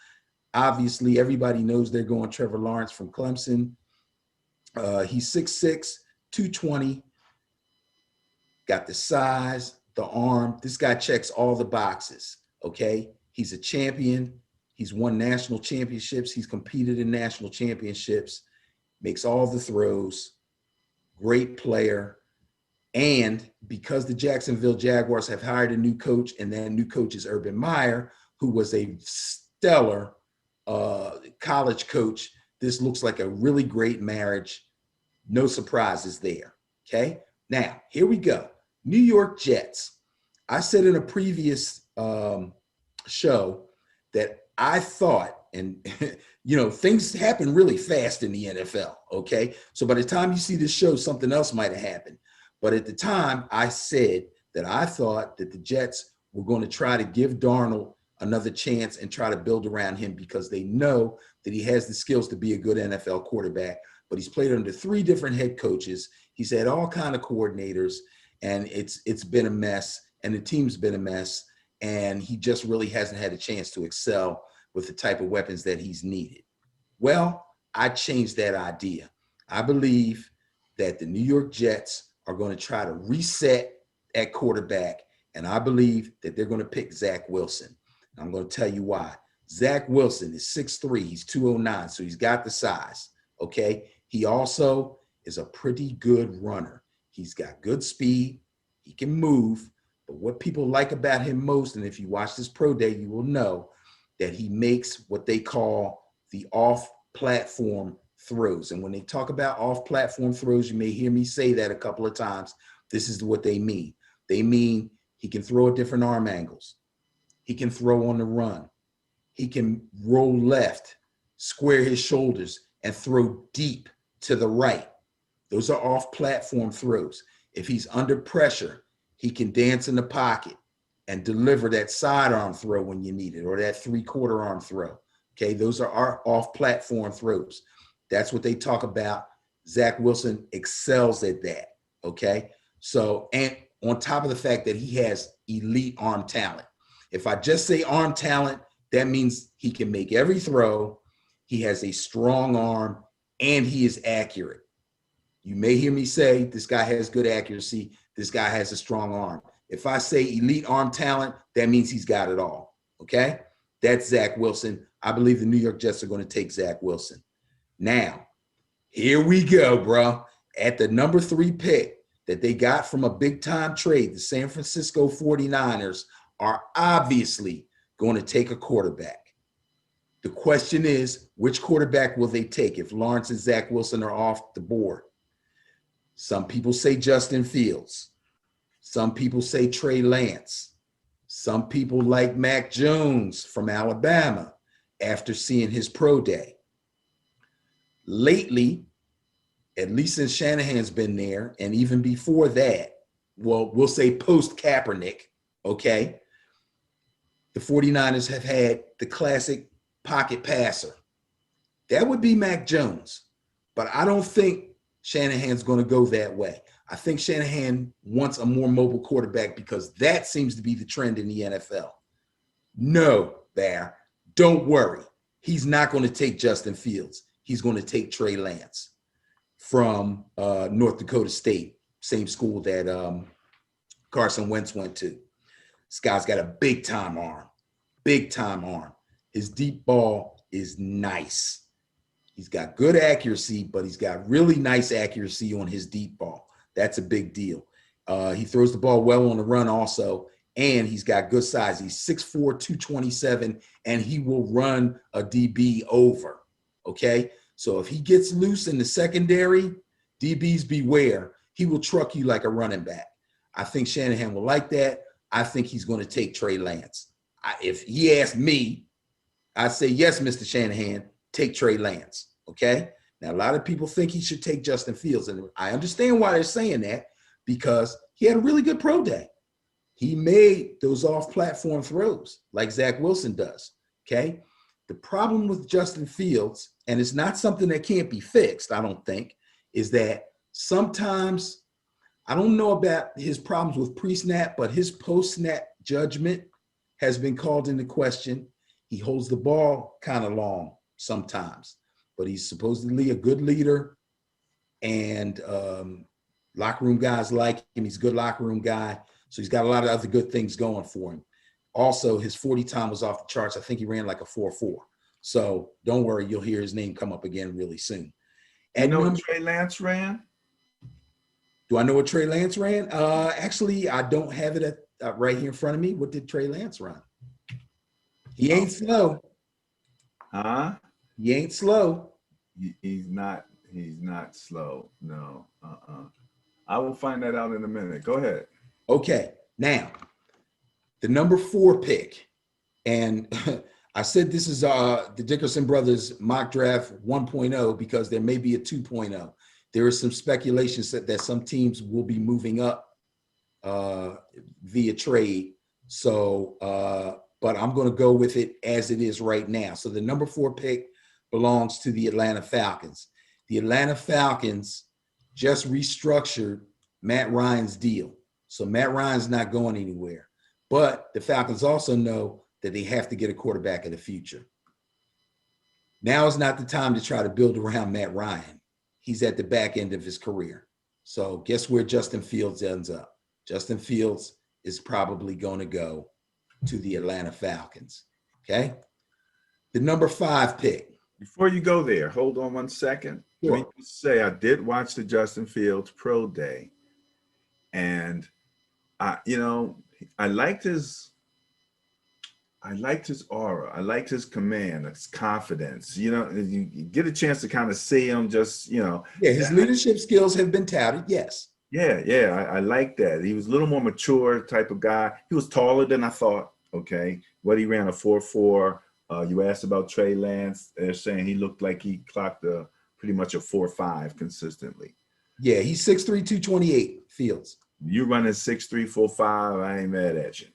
Speaker 2: Obviously, everybody knows they're going Trevor Lawrence from Clemson. He's 6'6", 220. Got the size, the arm. This guy checks all the boxes. Okay. He's a champion. He's won national championships. He's competed in national championships. Makes all the throws, great player. And because the Jacksonville Jaguars have hired a new coach, and that new coach is Urban Meyer, who was a stellar college coach, this looks like a really great marriage. No surprises there, okay? Now, here we go. New York Jets. I said in a previous show that I thought, and you know, things happen really fast in the NFL, okay? So by the time you see this show, something else might have happened. But at the time, I said that I thought that the Jets were going to try to give Darnold another chance and try to build around him because they know that he has the skills to be a good NFL quarterback, but he's played under 3 different head coaches. He's had all kind of coordinators, and it's been a mess, and the team's been a mess, and he just really hasn't had a chance to excel with the type of weapons that he's needed. Well, I changed that idea. I believe that the New York Jets are going to try to reset at quarterback, and I believe that they're going to pick Zach Wilson. And I'm going to tell you why. Zach Wilson is 6'3", he's 209, so he's got the size, okay? He also is a pretty good runner. He's got good speed, he can move, but what people like about him most, and if you watch this pro day, you will know that he makes what they call the off-platform throws. And when they talk about off-platform throws, you may hear me say that a couple of times. This is what they mean. They mean he can throw at different arm angles. He can throw on the run. He can roll left, square his shoulders, and throw deep to the right. Those are off-platform throws. If he's under pressure, he can dance in the pocket and deliver that sidearm throw when you need it, or that 3/4 arm throw. Okay, those are our off-platform throws. That's what they talk about. Zach Wilson excels at that, okay? So, and on top of the fact that he has elite arm talent. If I just say arm talent, that means he can make every throw, he has a strong arm, and he is accurate. You may hear me say this guy has good accuracy, this guy has a strong arm. If I say elite arm talent, that means he's got it all, okay? That's Zach Wilson. I believe the New York Jets are going to take Zach Wilson. Now, here we go, bro. At the number 3 pick that they got from a big-time trade, the San Francisco 49ers are obviously going to take a quarterback. The question is, which quarterback will they take if Lawrence and Zach Wilson are off the board? Some people say Justin Fields. Some people say Trey Lance. Some people like Mac Jones from Alabama after seeing his pro day. Lately, at least since Shanahan's been there, and even before that, well, we'll say post-Kaepernick, okay? The 49ers have had the classic pocket passer. That would be Mac Jones. But I don't think Shanahan's going to go that way. I think Shanahan wants a more mobile quarterback because that seems to be the trend in the NFL. No, Bear, don't worry. He's not going to take Justin Fields. He's going to take Trey Lance from North Dakota State, same school that Carson Wentz went to. This guy's got a big-time arm, big-time arm. His deep ball is nice. He's got good accuracy, but he's got really nice accuracy on his deep ball. That's a big deal. He throws the ball well on the run also, and he's got good size. He's 6'4", 227, and he will run a DB over, okay? So if he gets loose in the secondary, DBs beware. He will truck you like a running back. I think Shanahan will like that. I think he's going to take Trey Lance. If he asked me, I'd say, yes, Mr. Shanahan, take Trey Lance, okay? Now, a lot of people think he should take Justin Fields, and I understand why they're saying that because he had a really good pro day. He made those off-platform throws like Zach Wilson does, okay? The problem with Justin Fields, and it's not something that can't be fixed, I don't think, is that sometimes, I don't know about his problems with pre-snap, but his post-snap judgment has been called into question. He holds the ball kind of long sometimes, but he's supposedly a good leader, and locker room guys like him. He's a good locker room guy, so he's got a lot of other good things going for him. Also, his 40 time was off the charts. I think he ran like a 4.4. So don't worry, you'll hear his name come up again really soon. And
Speaker 1: you know what Trey Lance ran?
Speaker 2: Do I know what Trey Lance ran? Actually, I don't have it right here in front of me. What did Trey Lance run? He ain't slow.
Speaker 1: Huh?
Speaker 2: He ain't slow.
Speaker 1: He's not slow. No. I will find that out in a minute. Go ahead.
Speaker 2: Okay. Now, the number 4 pick, and I said this is the Dickerson brothers mock draft 1.0 because there may be a 2.0. There is some speculation that some teams will be moving up via trade. So, but I'm going to go with it as it is right now. So the number 4 pick belongs to the Atlanta Falcons. The Atlanta Falcons just restructured Matt Ryan's deal. So Matt Ryan's not going anywhere. But the Falcons also know that they have to get a quarterback in the future. Now is not the time to try to build around Matt Ryan. He's at the back end of his career. So guess where Justin Fields ends up? Justin Fields is probably going to go to the Atlanta Falcons, okay? The number 5 pick.
Speaker 1: Before you go there, hold on one second.
Speaker 2: Sure.
Speaker 1: Let me just say I did watch the Justin Fields pro day, and I liked his aura. I liked his command, his confidence. You get a chance to kind of see him just,
Speaker 2: Yeah, his leadership skills have been touted, yes.
Speaker 1: Yeah, I like that. He was a little more mature type of guy. He was taller than I thought, okay? What he ran a 4.4. You asked about Trey Lance. They're saying he looked like he clocked pretty much a 4.5 consistently.
Speaker 2: Yeah, he's 6'3", 228, Fields.
Speaker 1: You running 6'3", 4.5, I ain't mad at you.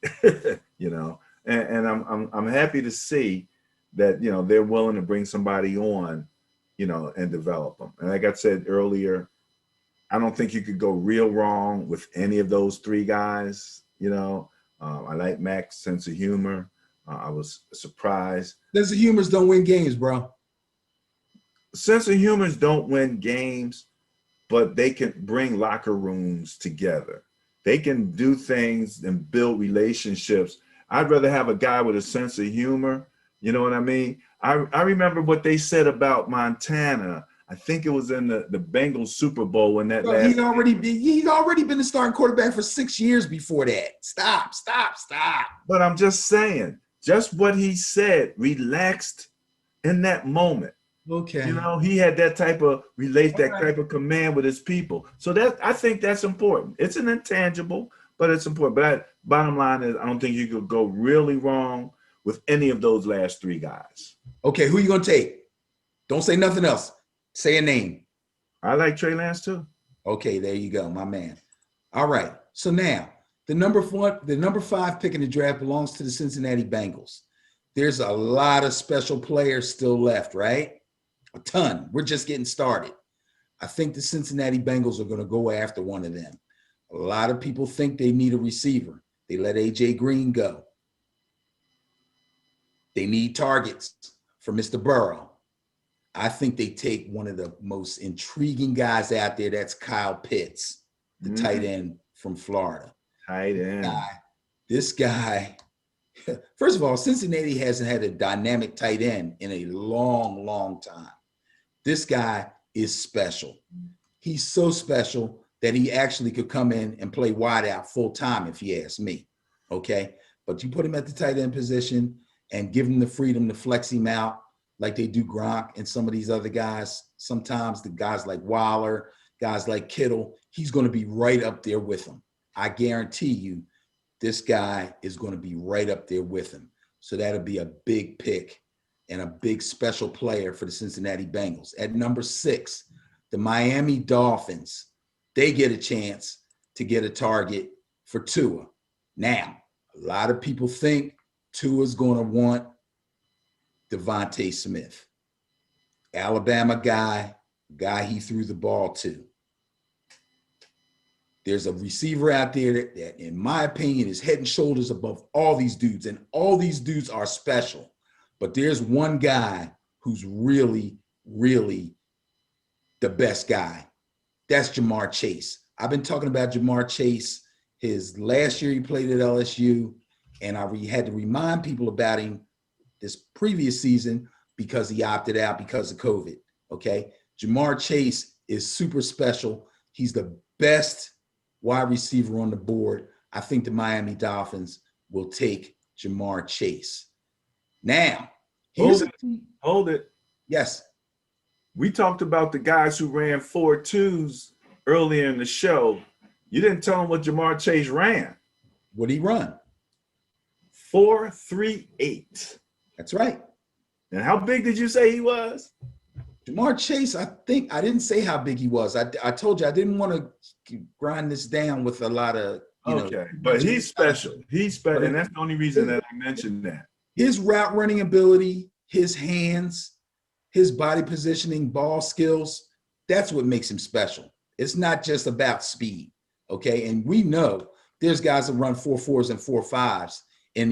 Speaker 1: And I'm happy to see that, they're willing to bring somebody on, and develop them. And like I said earlier, I don't think you could go real wrong with any of those 3 guys. I like Mac's sense of humor. I was surprised.
Speaker 2: Sense of humors don't win games, bro.
Speaker 1: Sense of humors don't win games, but they can bring locker rooms together. They can do things and build relationships. I'd rather have a guy with a sense of humor. You know what I mean? I remember what they said about Montana. I think it was in the Bengals Super Bowl when that
Speaker 2: he's already been the starting quarterback for 6 years before that. Stop.
Speaker 1: But I'm just saying, just what he said relaxed in that moment.
Speaker 2: Okay.
Speaker 1: He had that type of type of command with his people. So I think that's important. It's an intangible, but it's important. But bottom line is, I don't think you could go really wrong with any of those last 3 guys.
Speaker 2: Okay, who are you going to take? Don't say nothing else. Say a name.
Speaker 1: I like Trey Lance too.
Speaker 2: Okay, there you go, my man. All right, So now the number 5 pick in the draft belongs to the Cincinnati Bengals. There's a lot of special players still left, right? A ton. We're just getting started. I think the Cincinnati Bengals are going to go after one of them. A lot of people think they need a receiver. They let AJ Green go. They need targets for Mr. Burrow. I think they take one of the most intriguing guys out there. That's Kyle Pitts, the tight end from Florida.
Speaker 1: Tight end.
Speaker 2: This guy, first of all, Cincinnati hasn't had a dynamic tight end in a long, long time. This guy is special. He's so special that he actually could come in and play wideout full time if you ask me, okay? But you put him at the tight end position and give him the freedom to flex him out like they do Gronk and some of these other guys. Sometimes the guys like Waller, guys like Kittle, he's going to be right up there with them. I guarantee you this guy is going to be right up there with him. So that'll be a big pick and a big special player for the Cincinnati Bengals. At number 6, the Miami Dolphins, they get a chance to get a target for Tua. Now, a lot of people think Tua's going to want Devontae Smith, Alabama guy he threw the ball to. There's a receiver out there that, in my opinion, is head and shoulders above all these dudes, and all these dudes are special. But there's one guy who's really, really the best guy. That's Jamar Chase. I've been talking about Jamar Chase. His last year he played at LSU, and I had to remind people about him this previous season because he opted out because of COVID, okay? Jamar Chase is super special. He's the best wide receiver on the board. I think the Miami Dolphins will take Jamar Chase. Now,
Speaker 1: Hold it.
Speaker 2: Yes.
Speaker 1: We talked about the guys who ran 4.2s earlier in the show. You didn't tell them what Jamar Chase ran.
Speaker 2: What did he run?
Speaker 1: 4.38.
Speaker 2: That's right.
Speaker 1: And how big did you say he was?
Speaker 2: Jamar Chase, I think I didn't say how big he was. I told you I didn't want to grind this down with a lot of,
Speaker 1: but he's special. He's special, and that's the only reason that I mentioned that.
Speaker 2: His route running ability, his hands, his body positioning, ball skills, that's what makes him special. It's not just about speed, okay? And we know there's guys that run 4.4s and 4.5s in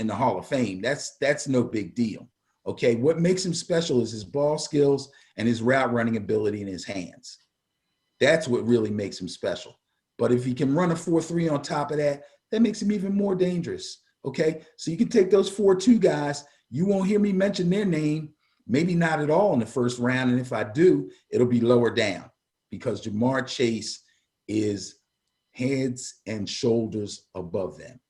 Speaker 2: the Hall of Fame. That's no big deal. Okay, what makes him special is his ball skills and his route running ability in his hands. That's what really makes him special. But if he can run a 4.3 on top of that, that makes him even more dangerous. Okay, so you can take those 4.2 guys. You won't hear me mention their name, maybe not at all in the first round. And if I do, it'll be lower down because Jamar Chase is heads and shoulders above them.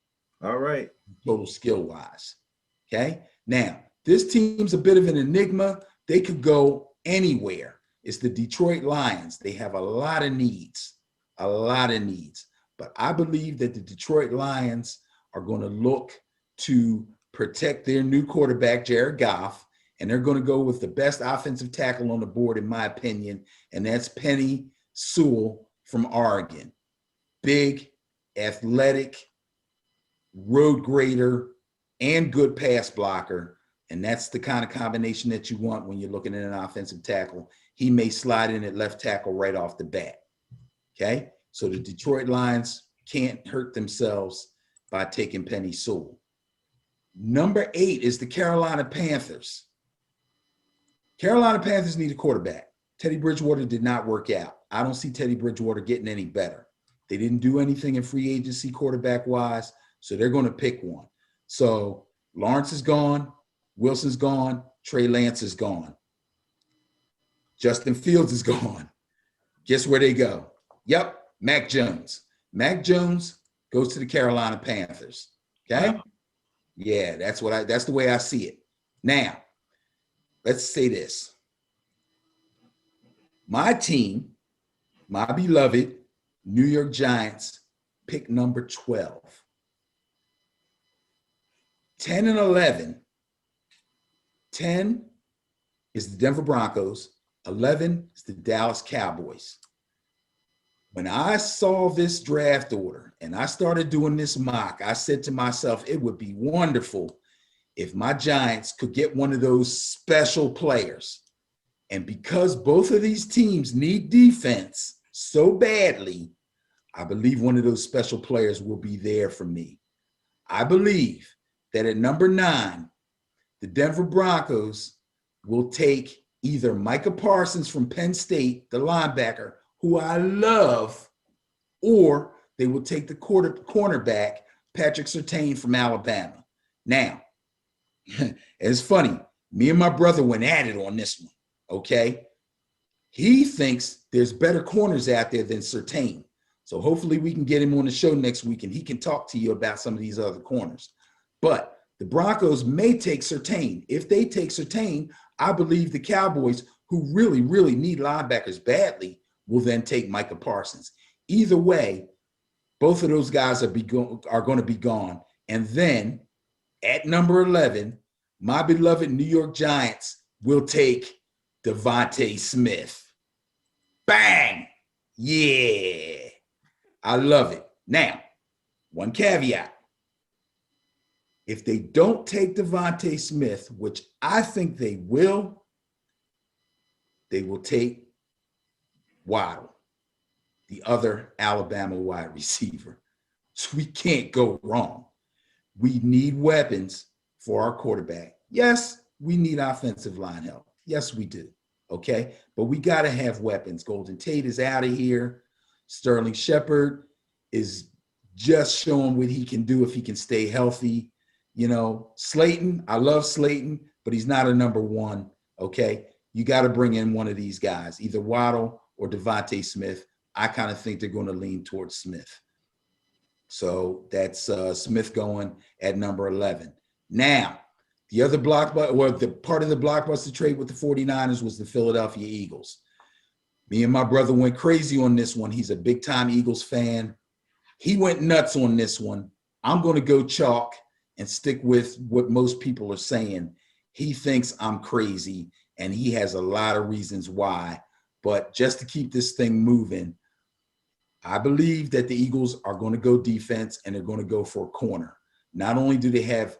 Speaker 1: All right.
Speaker 2: Total skill wise. Okay, now, this team's a bit of an enigma. They could go anywhere. It's the Detroit Lions. They have a lot of needs. But I believe that the Detroit Lions are going to look to protect their new quarterback, Jared Goff, and they're going to go with the best offensive tackle on the board, in my opinion, and that's Penny Sewell from Oregon. Big, athletic, road grader, and good pass blocker. And that's the kind of combination that you want when you're looking at an offensive tackle. He may slide in at left tackle right off the bat. Okay? So the Detroit Lions can't hurt themselves by taking Penny Sewell. Number 8 is the Carolina Panthers. Carolina Panthers need a quarterback. Teddy Bridgewater did not work out. I don't see Teddy Bridgewater getting any better. They didn't do anything in free agency quarterback-wise, so they're going to pick one. So Lawrence is gone. Wilson's gone. Trey Lance is gone. Justin Fields is gone. Guess where they go? Yep, Mac Jones. Mac Jones goes to the Carolina Panthers. Okay? Wow. Yeah, that's the way I see it. Now, let's say this. My team, my beloved New York Giants, pick number 12. 10 and 11. 10 is the Denver Broncos. 11 is the Dallas Cowboys. When I saw this draft order and I started doing this mock, I said to myself, it would be wonderful if my Giants could get one of those special players. And because both of these teams need defense so badly, I believe one of those special players will be there for me. I believe that at number 9, the Denver Broncos will take either Micah Parsons from Penn State, the linebacker, who I love, or they will take the cornerback, Patrick Surtain from Alabama. Now, it's funny. Me and my brother went at it on this one, okay? He thinks there's better corners out there than Surtain. So hopefully we can get him on the show next week and he can talk to you about some of these other corners. But the Broncos may take Surtain. If they take Surtain, I believe the Cowboys, who really, really need linebackers badly, will then take Micah Parsons. Either way, both of those guys are going to be gone. And then at number 11, my beloved New York Giants will take Devontae Smith. Bang! Yeah. I love it. Now, one caveat. If they don't take Devontae Smith, which I think they will take Waddle, the other Alabama wide receiver. So we can't go wrong. We need weapons for our quarterback. Yes, we need offensive line help. Yes, we do. Okay, but we got to have weapons. Golden Tate is out of here. Sterling Shepard is just showing what he can do if he can stay healthy. You know, Slayton, I love Slayton, but he's not a number 1. Okay, you got to bring in one of these guys, either Waddle or Devontae Smith. I kind of think they're going to lean towards Smith. So that's Smith going at number 11. Now, the other the part of the blockbuster trade with the 49ers was the Philadelphia Eagles. Me and my brother went crazy on this one. He's a big-time Eagles fan. He went nuts on this one. I'm going to go chalk and stick with what most people are saying. He thinks I'm crazy, and he has a lot of reasons why. But just to keep this thing moving, I believe that the Eagles are going to go defense, and they're going to go for a corner. Not only do they have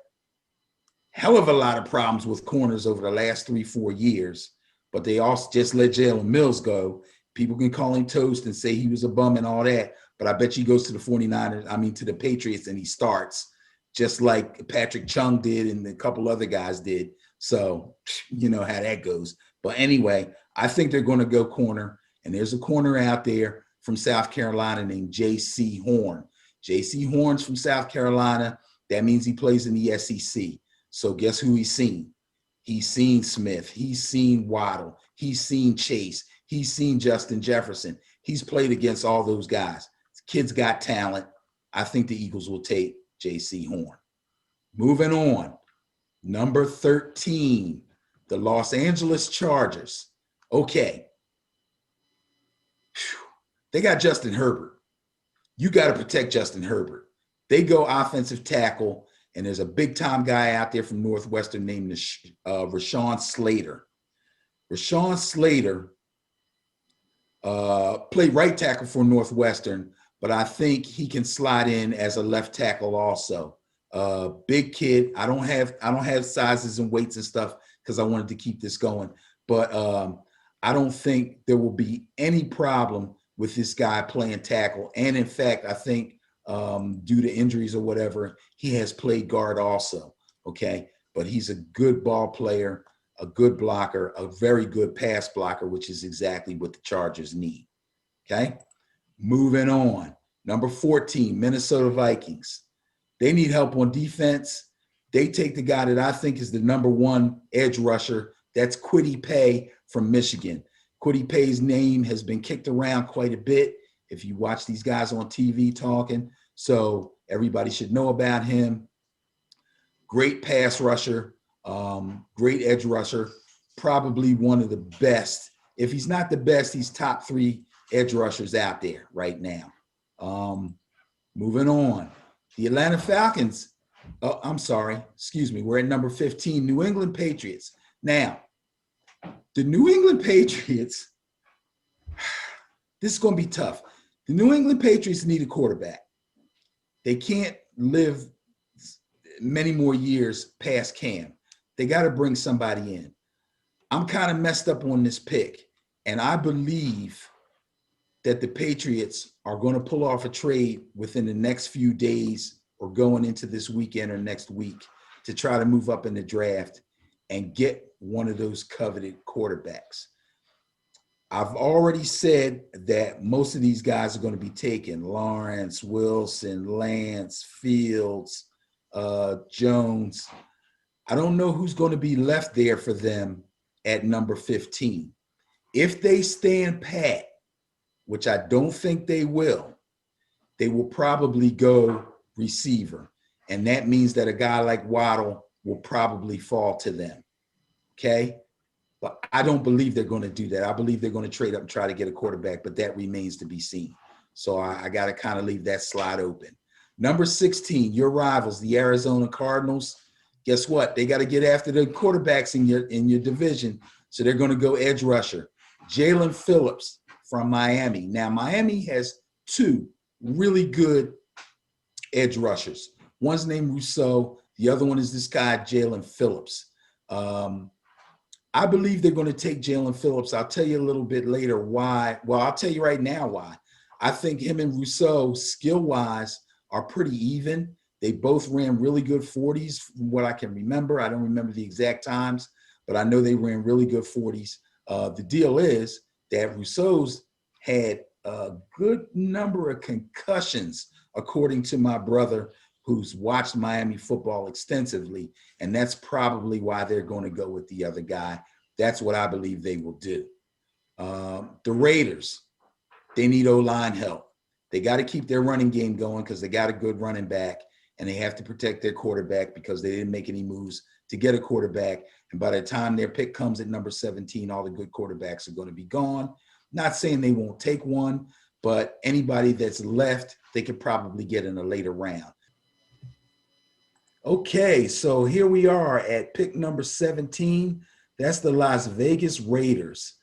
Speaker 2: hell of a lot of problems with corners over the last 3-4 years, but they also just let Jalen Mills go. People can call him toast and say he was a bum and all that, but I bet you he goes to the 49ers, to the Patriots, and he starts just like Patrick Chung did and a couple other guys did. So you know how that goes. But anyway, I think they're going to go corner, and there's a corner out there from South Carolina named J.C. Horn. J.C. Horn's from South Carolina. That means he plays in the SEC. So guess who he's seen? He's seen Smith. He's seen Waddle. He's seen Chase. He's seen Justin Jefferson. He's played against all those guys. This kid's got talent. I think the Eagles will take J.C. Horn. Moving on. Number 13, the Los Angeles Chargers. Okay. They got Justin Herbert. You got to protect Justin Herbert. They go offensive tackle, and there's a big-time guy out there from Northwestern named Rashawn Slater. Rashawn Slater played right tackle for Northwestern, but I think he can slide in as a left tackle also. Big kid. I don't have sizes and weights and stuff because I wanted to keep this going, but I don't think there will be any problem with this guy playing tackle. And in fact, I think due to injuries or whatever, he has played guard also, okay? But he's a good ball player, a good blocker, a very good pass blocker, which is exactly what the Chargers need, okay? Moving on. Number 14, Minnesota Vikings. They need help on defense. They take the guy that I think is the number 1 edge rusher. That's Kwity Paye from Michigan. Kwity Paye's name has been kicked around quite a bit if you watch these guys on TV talking. So everybody should know about him. Great pass rusher, great edge rusher, probably one of the best. If he's not the best, he's top 3 edge rushers out there right now. Moving on. The Atlanta Falcons, we're at number 15, New England Patriots. Now, the New England Patriots, this is going to be tough. The New England Patriots need a quarterback. They can't live many more years past Cam. They got to bring somebody in. I'm kind of messed up on this pick, and I believe that the Patriots are going to pull off a trade within the next few days or going into this weekend or next week to try to move up in the draft and get one of those coveted quarterbacks. I've already said that most of these guys are going to be taken: Lawrence, Wilson, Lance, Fields, Jones. I don't know who's going to be left there for them at number 15. If they stand pat, which I don't think they will probably go receiver. And that means that a guy like Waddle will probably fall to them. Okay? But I don't believe they're going to do that. I believe they're going to trade up and try to get a quarterback, but that remains to be seen. So I got to kind of leave that slot open. Number 16, your rivals, the Arizona Cardinals. Guess what? They got to get after the quarterbacks in your division. So they're going to go edge rusher. Jalen Phillips from Miami. Now, Miami has two really good edge rushers. One's named Rousseau. The other one is this guy, Jalen Phillips. I believe they're going to take Jalen Phillips. I'll tell you a little bit later why. Well, I'll tell you right now why. I think him and Rousseau, skill-wise, are pretty even. They both ran really good 40s from what I can remember. I don't remember the exact times, but I know they ran really good 40s. The deal is that Rousseau's had a good number of concussions, according to my brother, who's watched Miami football extensively, and that's probably why they're going to go with the other guy. That's what I believe they will do. The Raiders, they need O-line help. They got to keep their running game going because they got a good running back, and they have to protect their quarterback because they didn't make any moves to get a quarterback. And by the time their pick comes at number 17, all the good quarterbacks are going to be gone. Not saying they won't take one, but anybody that's left, they could probably get in a later round. Okay, so here we are at pick number 17. That's the Las Vegas Raiders.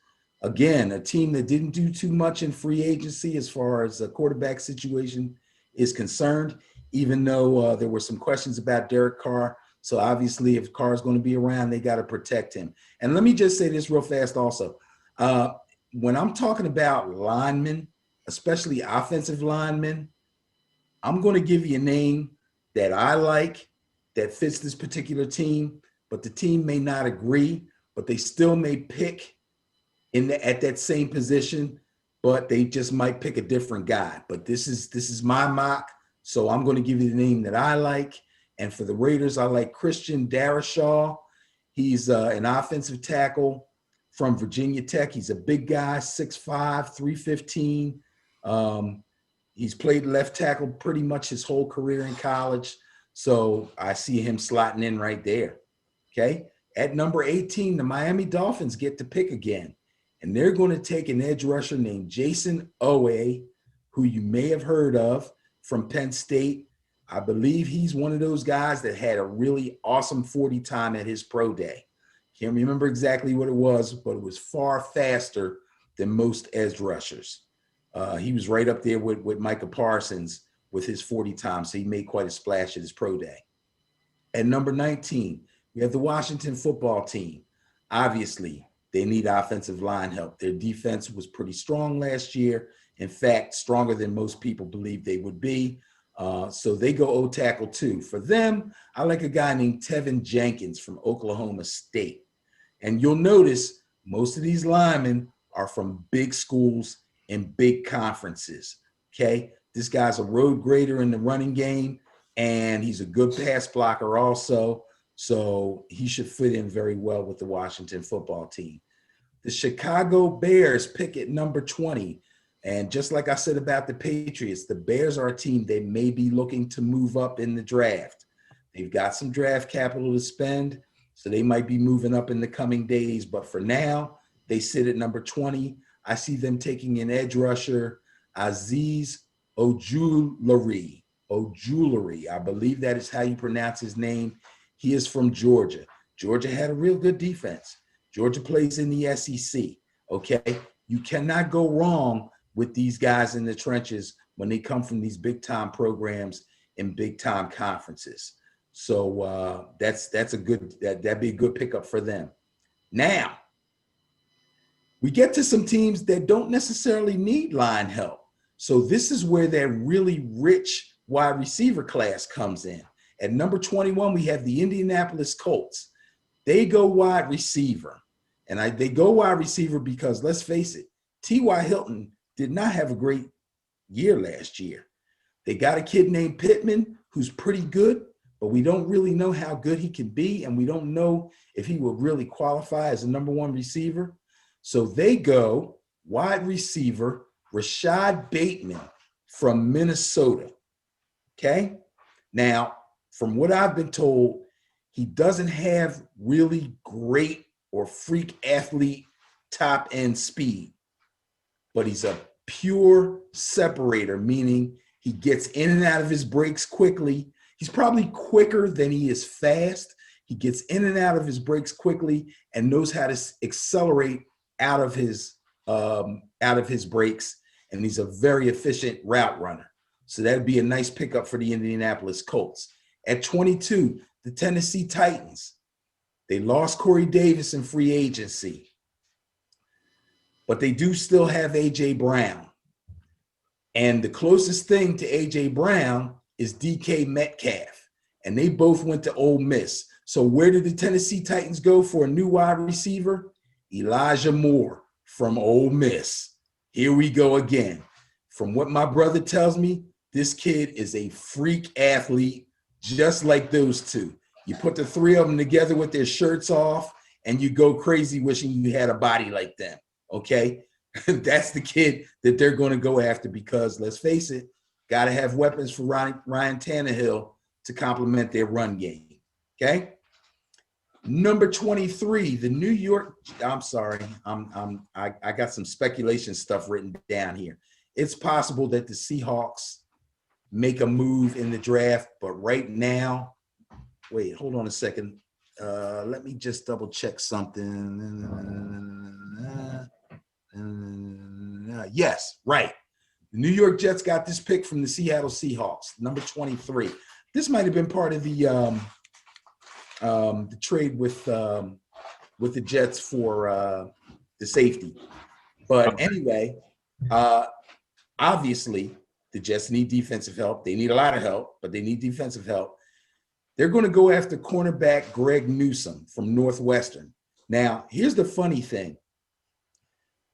Speaker 2: Again, a team that didn't do too much in free agency as far as the quarterback situation is concerned, even though there were some questions about Derek Carr. So obviously, if Carr is going to be around, they got to protect him. And let me just say this real fast also. When I'm talking about linemen, especially offensive linemen, I'm going to give you a name that I like that fits this particular team, but the team may not agree, but they still may pick at that same position, but they just might pick a different guy. But this is my mock, so I'm going to give you the name that I like. And for the Raiders, I like Christian Darrisaw. He's an offensive tackle from Virginia Tech. He's a big guy, 6'5", 315. He's played left tackle pretty much his whole career in college. So I see him slotting in right there. Okay. At number 18, the Miami Dolphins get to pick again. And they're going to take an edge rusher named Jason Owe, who you may have heard of from Penn State. I believe he's one of those guys that had a really awesome 40 time at his pro day. Can't remember exactly what it was, but it was far faster than most edge rushers. He was right up there with Micah Parsons with his 40 time, so he made quite a splash at his pro day. At number 19, we have the Washington football team. Obviously, they need offensive line help. Their defense was pretty strong last year. In fact, stronger than most people believed they would be. So they go O-tackle too. For them, I like a guy named Tevin Jenkins from Oklahoma State. And you'll notice most of these linemen are from big schools and big conferences, okay? This guy's a road grader in the running game, and he's a good pass blocker also. So he should fit in very well with the Washington football team. The Chicago Bears pick at number 20. And just like I said about the Patriots, the Bears are a team they may be looking to move up in the draft. They've got some draft capital to spend, so they might be moving up in the coming days. But for now, they sit at number 20. I see them taking an edge rusher, Azeez Ojulari. I believe that is how you pronounce his name. He is from Georgia. Georgia had a real good defense. Georgia plays in the SEC, okay? You cannot go wrong with these guys in the trenches when they come from these big time programs and big time conferences. So that's a good, that'd be a good pickup for them. Now, we get to some teams that don't necessarily need line help. So this is where that really rich wide receiver class comes in. At number 21, we have the Indianapolis Colts. They go wide receiver. And they go wide receiver because, let's face it, T.Y. Hilton did not have a great year last year. They got a kid named Pittman who's pretty good, but we don't really know how good he can be, and we don't know if he will really qualify as a number one receiver. So they go wide receiver Rashad Bateman from Minnesota. Okay? Now, from what I've been told, he doesn't have really great or freak athlete top end speed, but he's a pure separator, meaning he gets in and out of his breaks quickly. He's probably quicker than he is fast. He gets in and out of his breaks quickly and knows how to accelerate out of his breaks, and he's a very efficient route runner. So that'd be a nice pickup for the Indianapolis Colts. At 22, the Tennessee Titans. They lost Corey Davis in free agency, but they do still have A.J. Brown. And the closest thing to A.J. Brown is D.K. Metcalf, and they both went to Ole Miss. So where did the Tennessee Titans go for a new wide receiver? Elijah Moore from Ole Miss. Here we go again. From what my brother tells me, this kid is a freak athlete, just like those two. You put the three of them together with their shirts off, and you go crazy wishing you had a body like them, okay? That's the kid that they're going to go after because, let's face it, got to have weapons for Ryan Tannehill to complement their run game, okay? Number 23, the New York, I'm sorry, I got some speculation stuff written down here. It's possible that the Seahawks make a move in the draft, but right now, wait, hold on a second. Let me just double check something. Yes, right. The New York Jets got this pick from the Seattle Seahawks, number 23. This might have been part of the trade with the Jets for the safety. But anyway, obviously, the Jets need defensive help. They need a lot of help, but they need defensive help. They're going to go after cornerback Greg Newsome from Northwestern. Now, here's the funny thing.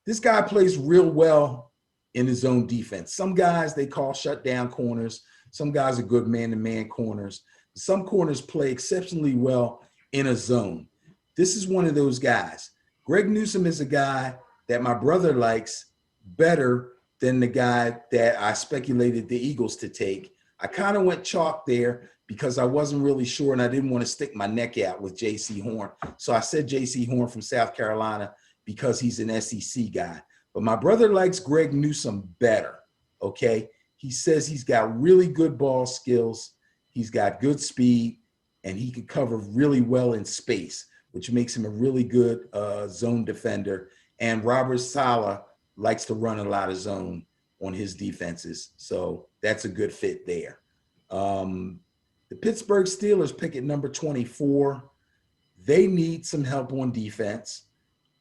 Speaker 2: This guy plays real well in his own defense. Some guys they call shutdown corners. Some guys are good man-to-man corners. Some corners play exceptionally well in a zone. This is one of those guys. Greg Newsome is a guy that my brother likes better than the guy that I speculated the Eagles to take. I kind of went chalk there because I wasn't really sure and I didn't want to stick my neck out with J.C. Horn. So I said J.C. Horn from South Carolina because he's an SEC guy. But my brother likes Greg Newsome better, okay? He says he's got really good ball skills. He's got good speed, and he can cover really well in space, which makes him a really good zone defender. And Robert Saleh likes to run a lot of zone on his defenses. So that's a good fit there. The Pittsburgh Steelers pick at number 24. They need some help on defense.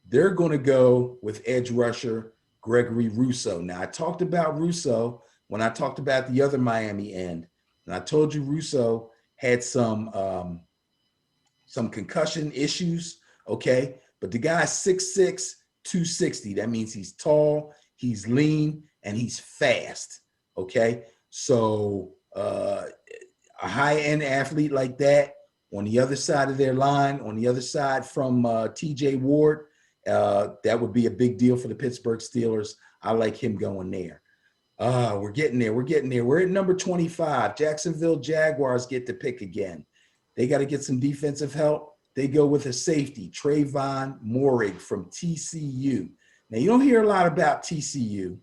Speaker 2: They're going to go with edge rusher Gregory Rousseau. Now, I talked about Rousseau when I talked about the other Miami end. And I told you Rousseau had some concussion issues, okay? But the guy's 6'6", 260. That means he's tall, he's lean, and he's fast, okay? So a high-end athlete like that on the other side of their line, on the other side from T.J. Ward, that would be a big deal for the Pittsburgh Steelers. I like him going there. We're getting there. We're at number 25. Jacksonville Jaguars get the pick again. They got to get some defensive help. They go with a safety, Trayvon Moehrig from TCU. Now, you don't hear a lot about TCU,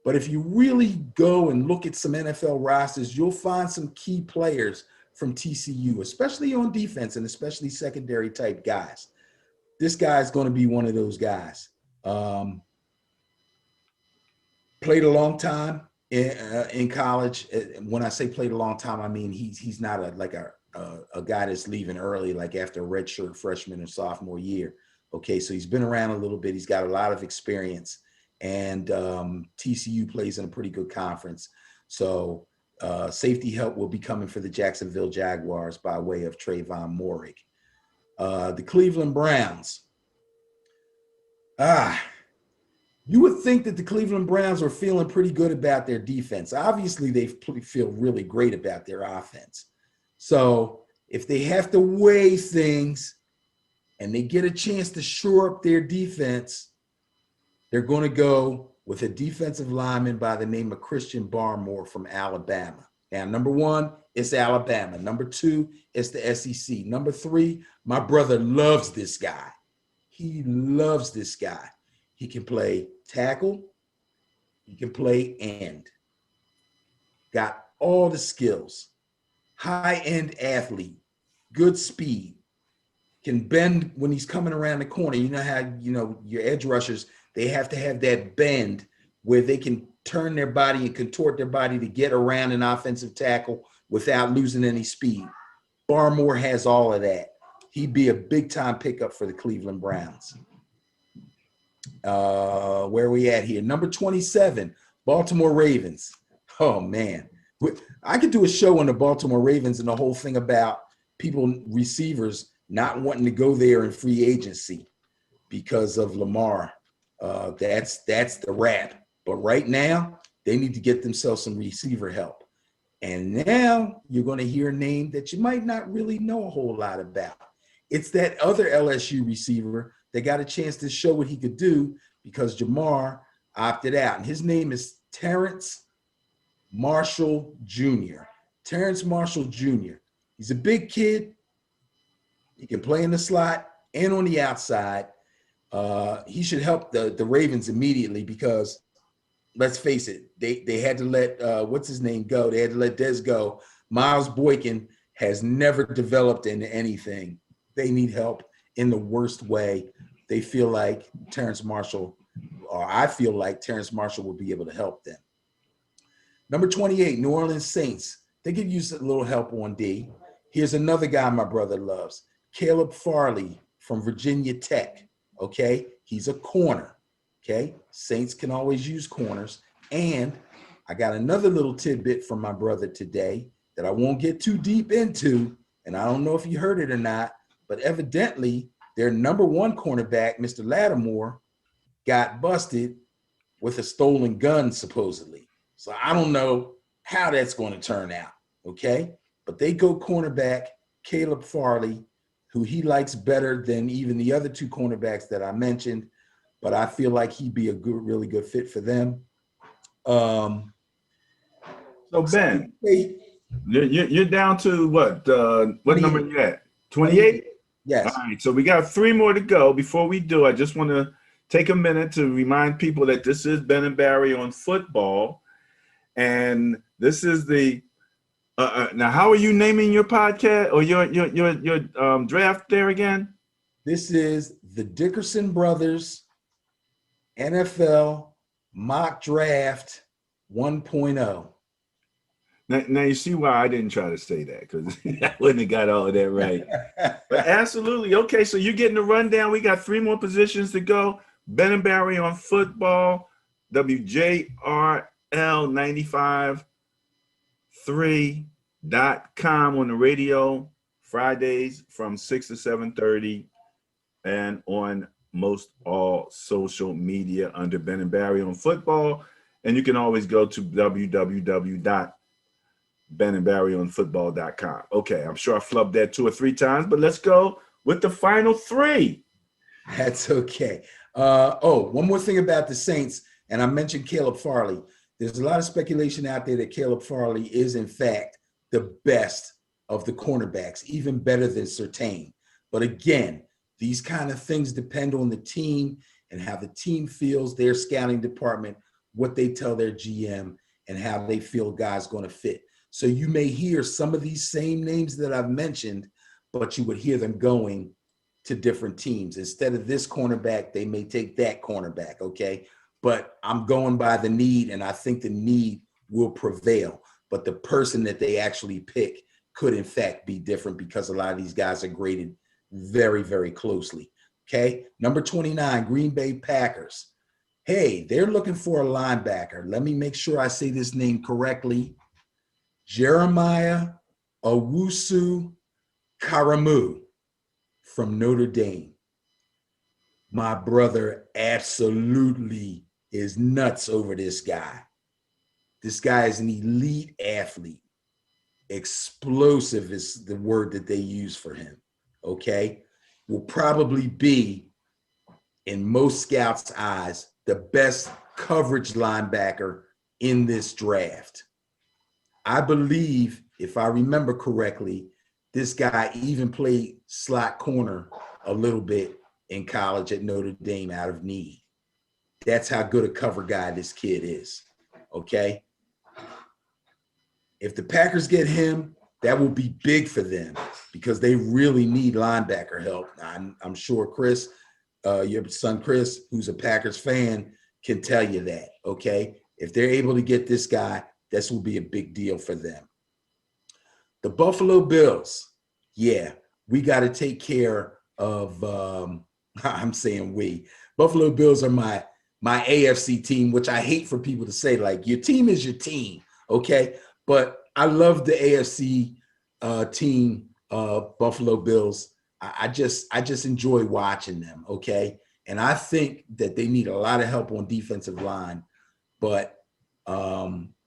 Speaker 2: but if you really go and look at some NFL rosters, you'll find some key players from TCU, especially on defense and especially secondary type guys. This guy is going to be one of those guys. Played a long time in college. When I say played a long time, I mean he's not a guy that's leaving early, like after a redshirt freshman or sophomore year. Okay, so he's been around a little bit. He's got a lot of experience, and TCU plays in a pretty good conference. So safety help will be coming for the Jacksonville Jaguars by way of Trayvon Moehrig. The Cleveland Browns. You would think that the Cleveland Browns are feeling pretty good about their defense. Obviously, they feel really great about their offense. So if they have to weigh things and they get a chance to shore up their defense, they're going to go with a defensive lineman by the name of Christian Barmore from Alabama. Now, number one, it's Alabama. Number two, it's the SEC. Number three, my brother loves this guy. He loves this guy. He can play tackle. He can play end. Got all the skills. High-end athlete. Good speed. Can bend when he's coming around the corner. You know how, your edge rushers, they have to have that bend where they can turn their body and contort their body to get around an offensive tackle without losing any speed. Barmore has all of that. He'd be a big-time pickup for the Cleveland Browns. Where are we at here? Number 27, Baltimore Ravens. Oh, man. I could do a show on the Baltimore Ravens and the whole thing about receivers not wanting to go there in free agency because of Lamar. That's the wrap. But right now, they need to get themselves some receiver help. And now you're going to hear a name that you might not really know a whole lot about. It's that other LSU receiver that got a chance to show what he could do because Jamar opted out. And his name is Terrence Marshall Jr. Terrence Marshall Jr. He's a big kid. He can play in the slot and on the outside. He should help the Ravens immediately because, let's face it, they had to let, what's his name, go. They had to let Dez go. Miles Boykin has never developed into anything. They need help in the worst way. They feel like Terrence Marshall, or I feel like Terrence Marshall will be able to help them. Number 28, New Orleans Saints. They could use a little help on D. Here's another guy my brother loves, Caleb Farley from Virginia Tech. Okay, he's a corner. Okay, Saints can always use corners. And I got another little tidbit from my brother today that I won't get too deep into, and I don't know if you heard it or not, but evidently their number one cornerback, Mr. Lattimore, got busted with a stolen gun, supposedly. So I don't know how that's going to turn out, okay? But they go cornerback, Caleb Farley, who he likes better than even the other two cornerbacks that I mentioned, but I feel like he'd be a really good fit for them.
Speaker 1: So Ben, you're down to what? What number are you at? 28?
Speaker 2: Yes.
Speaker 1: All right, so we got 3 more to go. Before we do, I just want to take a minute to remind people that this is Ben and Barry on football, and this is the now. How are you naming your podcast or your draft there again?
Speaker 2: This is the Dickerson Brothers NFL Mock Draft 1.0.
Speaker 1: Now you see why I didn't try to say that, because I wouldn't have got all of that right. But absolutely. Okay, so you're getting the rundown. We got 3 more positions to go. Ben and Barry on football, WJRL 95.3.com on the radio, Fridays from 6 to 7:30, and on most all social media under Ben and Barry on football. And you can always go to www.benandbarryonfootball.com. Okay, I'm sure I flubbed that 2 or 3 times, but let's go with the final 3.
Speaker 2: That's okay. One more thing about the Saints, and I mentioned Caleb Farley. There's a lot of speculation out there that Caleb Farley is, in fact, the best of the cornerbacks, even better than Surtain. But again, these kind of things depend on the team and how the team feels, their scouting department, what they tell their GM, and how they feel a guy's going to fit. So you may hear some of these same names that I've mentioned, but you would hear them going to different teams. Instead of this cornerback, they may take that cornerback, okay? but I'm going by the need, and I think the need will prevail. But the person that they actually pick could, in fact, be different because a lot of these guys are graded very, very closely. Okay, number 29, Green Bay Packers. Hey, they're looking for a linebacker. Let me make sure I say this name correctly. Jeremiah Owusu-Karamu from Notre Dame. My brother absolutely is nuts over this guy. This guy is an elite athlete. Explosive is the word that they use for him, okay? Will probably be, in most scouts' eyes, the best coverage linebacker in this draft. I believe, if I remember correctly, this guy even played slot corner a little bit in college at Notre Dame out of need. That's how good a cover guy this kid is, okay? If the Packers get him, that will be big for them because they really need linebacker help. I'm sure Chris, your son Chris, who's a Packers fan, can tell you that, okay? If they're able to get this guy, this will be a big deal for them. The Buffalo Bills, yeah, we got to take care of, I'm saying we. Buffalo Bills are my AFC team, which I hate for people to say, like, your team is your team, okay? But I love the AFC team, Buffalo Bills. I just enjoy watching them, okay? And I think that they need a lot of help on defensive line. But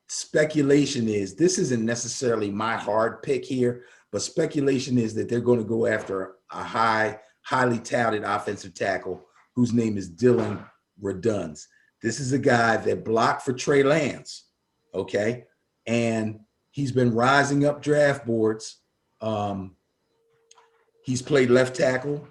Speaker 2: speculation is, this isn't necessarily my hard pick here, but speculation is that they're going to go after a highly touted offensive tackle whose name is Dylan Raduns. This is a guy that blocked for Trey Lance, okay? And he's been rising up draft boards. He's played left tackle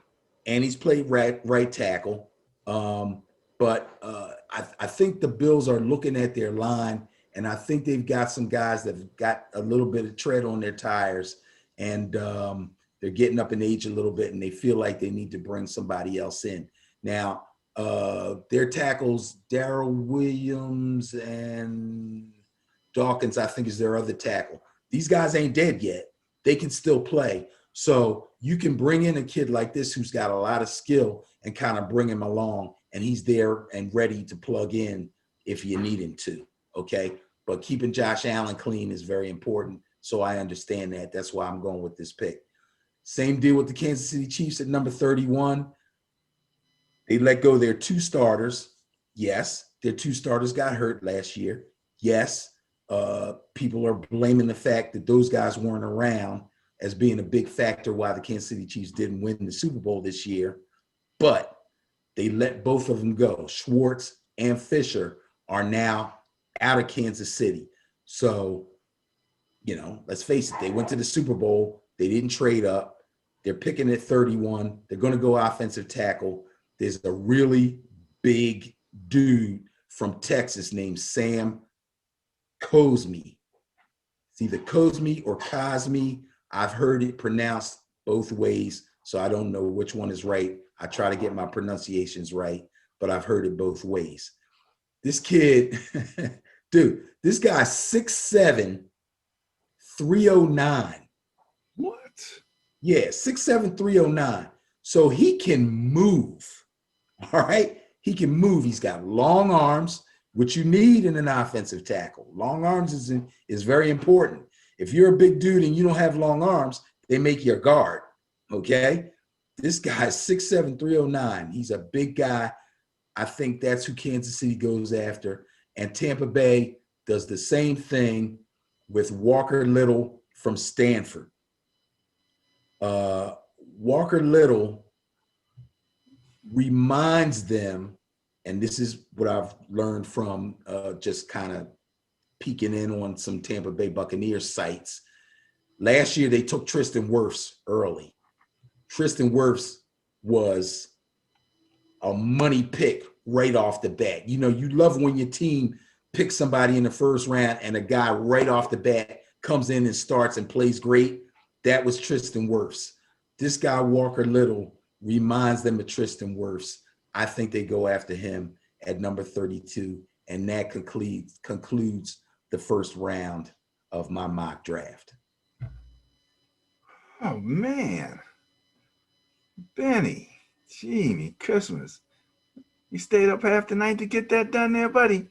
Speaker 2: and he's played right tackle. But I think the Bills are looking at their line, and I think they've got some guys that have got a little bit of tread on their tires, and they're getting up in age a little bit, and they feel like they need to bring somebody else in. Now, their tackles, Darrell Williams and Dawkins, I think, is their other tackle. These guys ain't dead yet. They can still play. So you can bring in a kid like this who's got a lot of skill and kind of bring him along, and he's there and ready to plug in if you need him to, okay? But keeping Josh Allen clean is very important, so I understand that. That's why I'm going with this pick. Same deal with the Kansas City Chiefs at number 31. They let go their two starters. Yes, their two starters got hurt last year. Yes, people are blaming the fact that those guys weren't around as being a big factor why the Kansas City Chiefs didn't win the Super Bowl this year. But they let both of them go. Schwartz and Fisher are now out of Kansas City. So, you know, let's face it, they went to the Super Bowl. They didn't trade up. They're picking at 31. They're going to go offensive tackle. There's a really big dude from Texas named Sam Cosmi. It's either Cosmi or Cosmi. I've heard it pronounced both ways, so I don't know which one is right. I try to get my pronunciations right, but I've heard it both ways. This kid, dude, this guy's 6'7", 309.
Speaker 1: What?
Speaker 2: Yeah, 6'7", 309. So he can move, all right? He can move. He's got long arms, which you need in an offensive tackle. Long arms is very important. If you're a big dude and you don't have long arms, they make you a guard, okay? This guy's 6'7", 309. He's a big guy. I think that's who Kansas City goes after. And Tampa Bay does the same thing with Walker Little from Stanford. Walker Little reminds them, and this is what I've learned from just kind of peeking in on some Tampa Bay Buccaneers sites. Last year, they took Tristan Wirfs early. Tristan Wirfs was a money pick right off the bat. You know, you love when your team picks somebody in the first round and a guy right off the bat comes in and starts and plays great. That was Tristan Wirfs. This guy, Walker Little, reminds them of Tristan Wirfs. I think they go after him. at number 32. And that concludes the first round of my mock draft.
Speaker 1: Oh man, Benny, Jimmy, Christmas. You stayed up half the night to get that done there, buddy.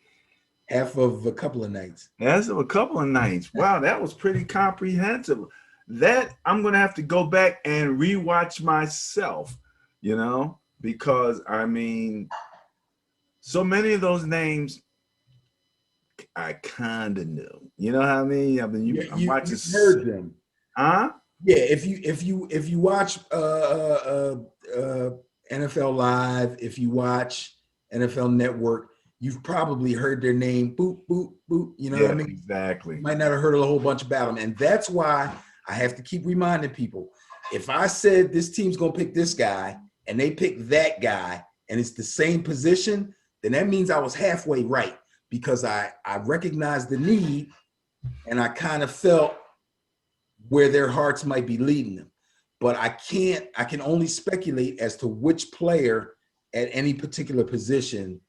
Speaker 2: Half of a couple of nights.
Speaker 1: As of a couple of nights. Wow, that was pretty comprehensive. That I'm gonna have to go back and rewatch myself, you know, because I mean, so many of those names I kind of knew. You know what I mean? I mean, I'm watching.
Speaker 2: You've heard them,
Speaker 1: huh?
Speaker 2: Yeah. If you watch NFL Live, if you watch NFL Network, you've probably heard their name. Boop boop boop. You know what I mean?
Speaker 1: Exactly.
Speaker 2: You might not have heard a whole bunch about them, and that's why I have to keep reminding people. If I said this team's gonna pick this guy and they pick that guy, and it's the same position, then that means I was halfway right, because I recognized the need and I kind of felt where their hearts might be leading them. But I can only speculate as to which player at any particular position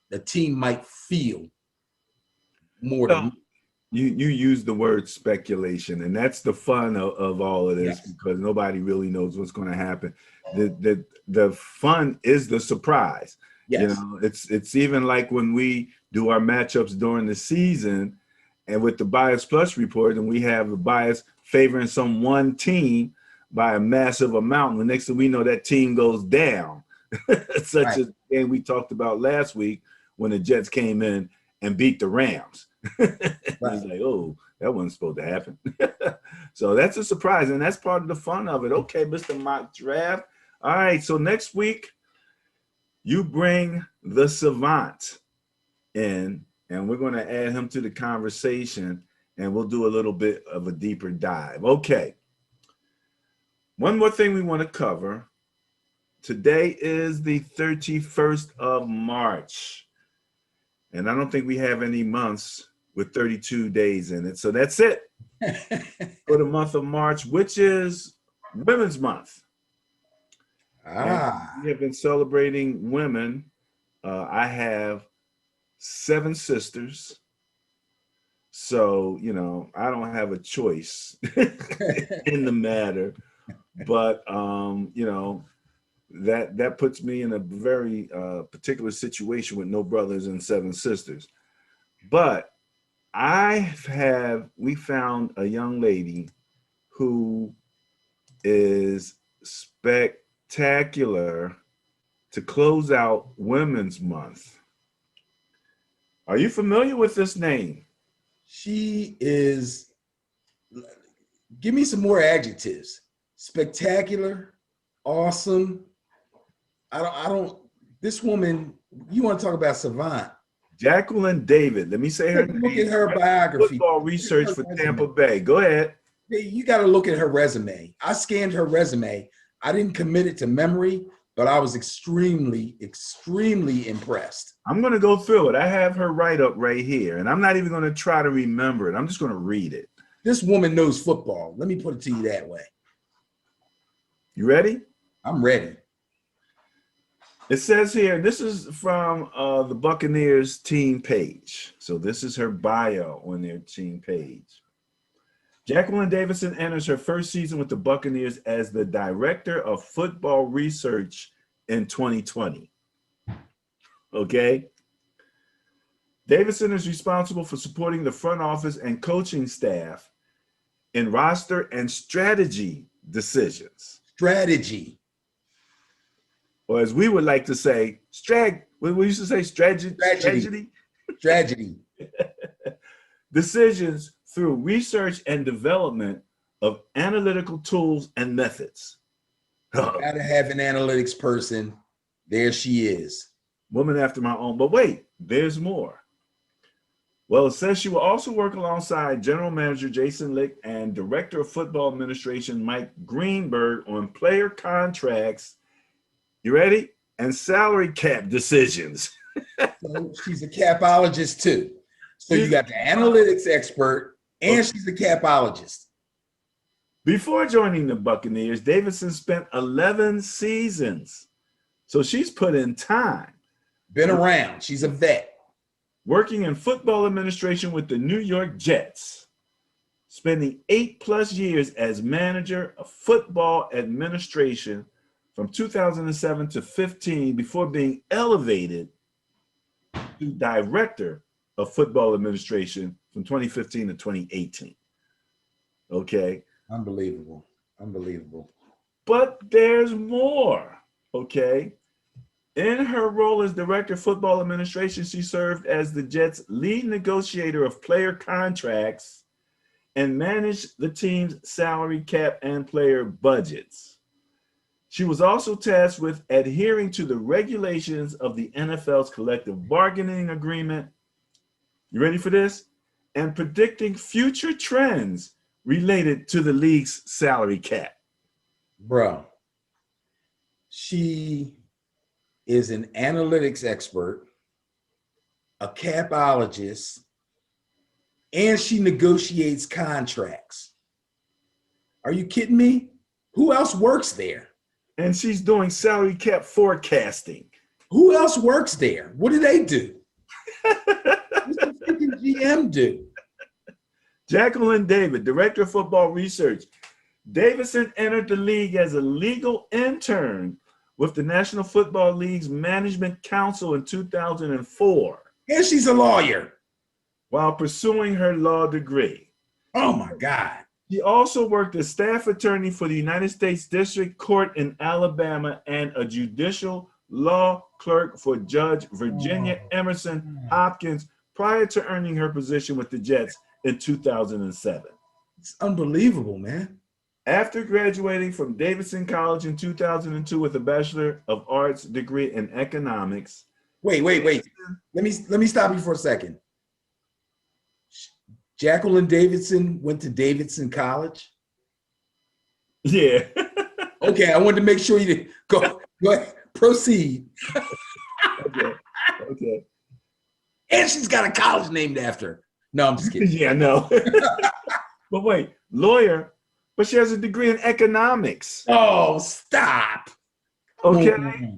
Speaker 2: the team might feel more than me.
Speaker 1: You use the word speculation, and that's the fun of all of this,
Speaker 2: Yes.
Speaker 1: because nobody really knows what's going to happen. The fun is the surprise.
Speaker 2: Yes.
Speaker 1: You know, it's even like when we do our matchups during the season, and with the bias plus report, and we have the bias favoring some one team by a massive amount. The next thing we know, that team goes down. Such
Speaker 2: Right.
Speaker 1: as the game we talked about last week when the Jets came in and beat the Rams. It was like, oh, that wasn't supposed to happen. So that's a surprise, and that's part of the fun of it. Okay, Mr. Mock Draft. All right, so next week you bring the savant in, and we're going to add him to the conversation, and we'll do a little bit of a deeper dive. Okay. One more thing we want to cover. Today is the 31st of March, and I don't think we have any months with 32 days in it. So that's it for the month of March, which is Women's Month. And we have been celebrating women. I have 7 sisters. So, you know, I don't have a choice in the matter. But, you know, that puts me in a very particular situation with no brothers and 7 sisters. But we found a young lady who is spectacular to close out Women's Month. Are you familiar with this name?
Speaker 2: She is, give me some more adjectives. Spectacular, awesome. I don't, this woman, you want to talk about savant.
Speaker 1: Jacqueline David. Let me say her name.
Speaker 2: Look at her biography.
Speaker 1: Football research for Tampa Bay. Go ahead.
Speaker 2: You got to look at her resume. I scanned her resume. I didn't commit it to memory, but I was extremely, extremely impressed.
Speaker 1: I'm going to go through it. I have her write-up right here, and I'm not even going to try to remember it. I'm just going to read it.
Speaker 2: This woman knows football. Let me put it to you that way.
Speaker 1: You ready?
Speaker 2: I'm ready.
Speaker 1: It says here, this is from the Buccaneers team page. So this is her bio on their team page. Jacqueline Davidson enters her first season with the Buccaneers as the Director of Football Research in 2020. Okay. Davidson is responsible for supporting the front office and coaching staff in roster and strategy decisions.
Speaker 2: Strategy.
Speaker 1: Or as we would like to say, we used to say strategy.
Speaker 2: Strategy.
Speaker 1: Decisions through research and development of analytical tools and methods.
Speaker 2: Gotta have an analytics person. There she is.
Speaker 1: Woman after my own. But wait, there's more. Well, it says she will also work alongside General Manager Jason Lick and Director of Football Administration Mike Greenberg on player contracts. You ready? And salary cap decisions.
Speaker 2: So she's a capologist too. So you got the analytics expert and she's a capologist.
Speaker 1: Before joining the Buccaneers, Davidson spent 11 seasons. So she's put in time
Speaker 2: Been around. She's a vet.
Speaker 1: Working in football administration with the New York Jets, spending 8+ years as manager of football administration from 2007 to 15 before being elevated to director of football administration from 2015 to 2018. Okay.
Speaker 2: Unbelievable. Unbelievable.
Speaker 1: But there's more. Okay. In her role as director of football administration, she served as the Jets' lead negotiator of player contracts and managed the team's salary cap and player budgets. She was also tasked with adhering to the regulations of the NFL's collective bargaining agreement. You ready for this? And predicting future trends related to the league's salary cap.
Speaker 2: Bro, she is an analytics expert, a capologist, and she negotiates contracts. Are you kidding me? Who else works there?
Speaker 1: And she's doing salary cap forecasting.
Speaker 2: Who else works there? What do they do? What's the freaking GM do?
Speaker 1: Jacqueline David, director of football research. Davidson entered the league as a legal intern with the National Football League's Management Council in 2004.
Speaker 2: And she's a lawyer.
Speaker 1: While pursuing her law degree.
Speaker 2: Oh my God.
Speaker 1: She also worked as staff attorney for the United States District Court in Alabama and a judicial law clerk for Judge Virginia Emerson Hopkins prior to earning her position with the Jets in 2007.
Speaker 2: It's unbelievable, man.
Speaker 1: After graduating from Davidson College in 2002 with a Bachelor of Arts degree in economics.
Speaker 2: Wait. Let me stop you for a second. Jacqueline Davidson went to Davidson College.
Speaker 1: Yeah.
Speaker 2: Okay, I wanted to make sure you did. Go ahead, proceed.
Speaker 1: Okay.
Speaker 2: And she's got a college named after her. No, I'm just kidding.
Speaker 1: Yeah, no. But wait, lawyer, but she has a degree in economics.
Speaker 2: Oh, stop.
Speaker 1: Okay.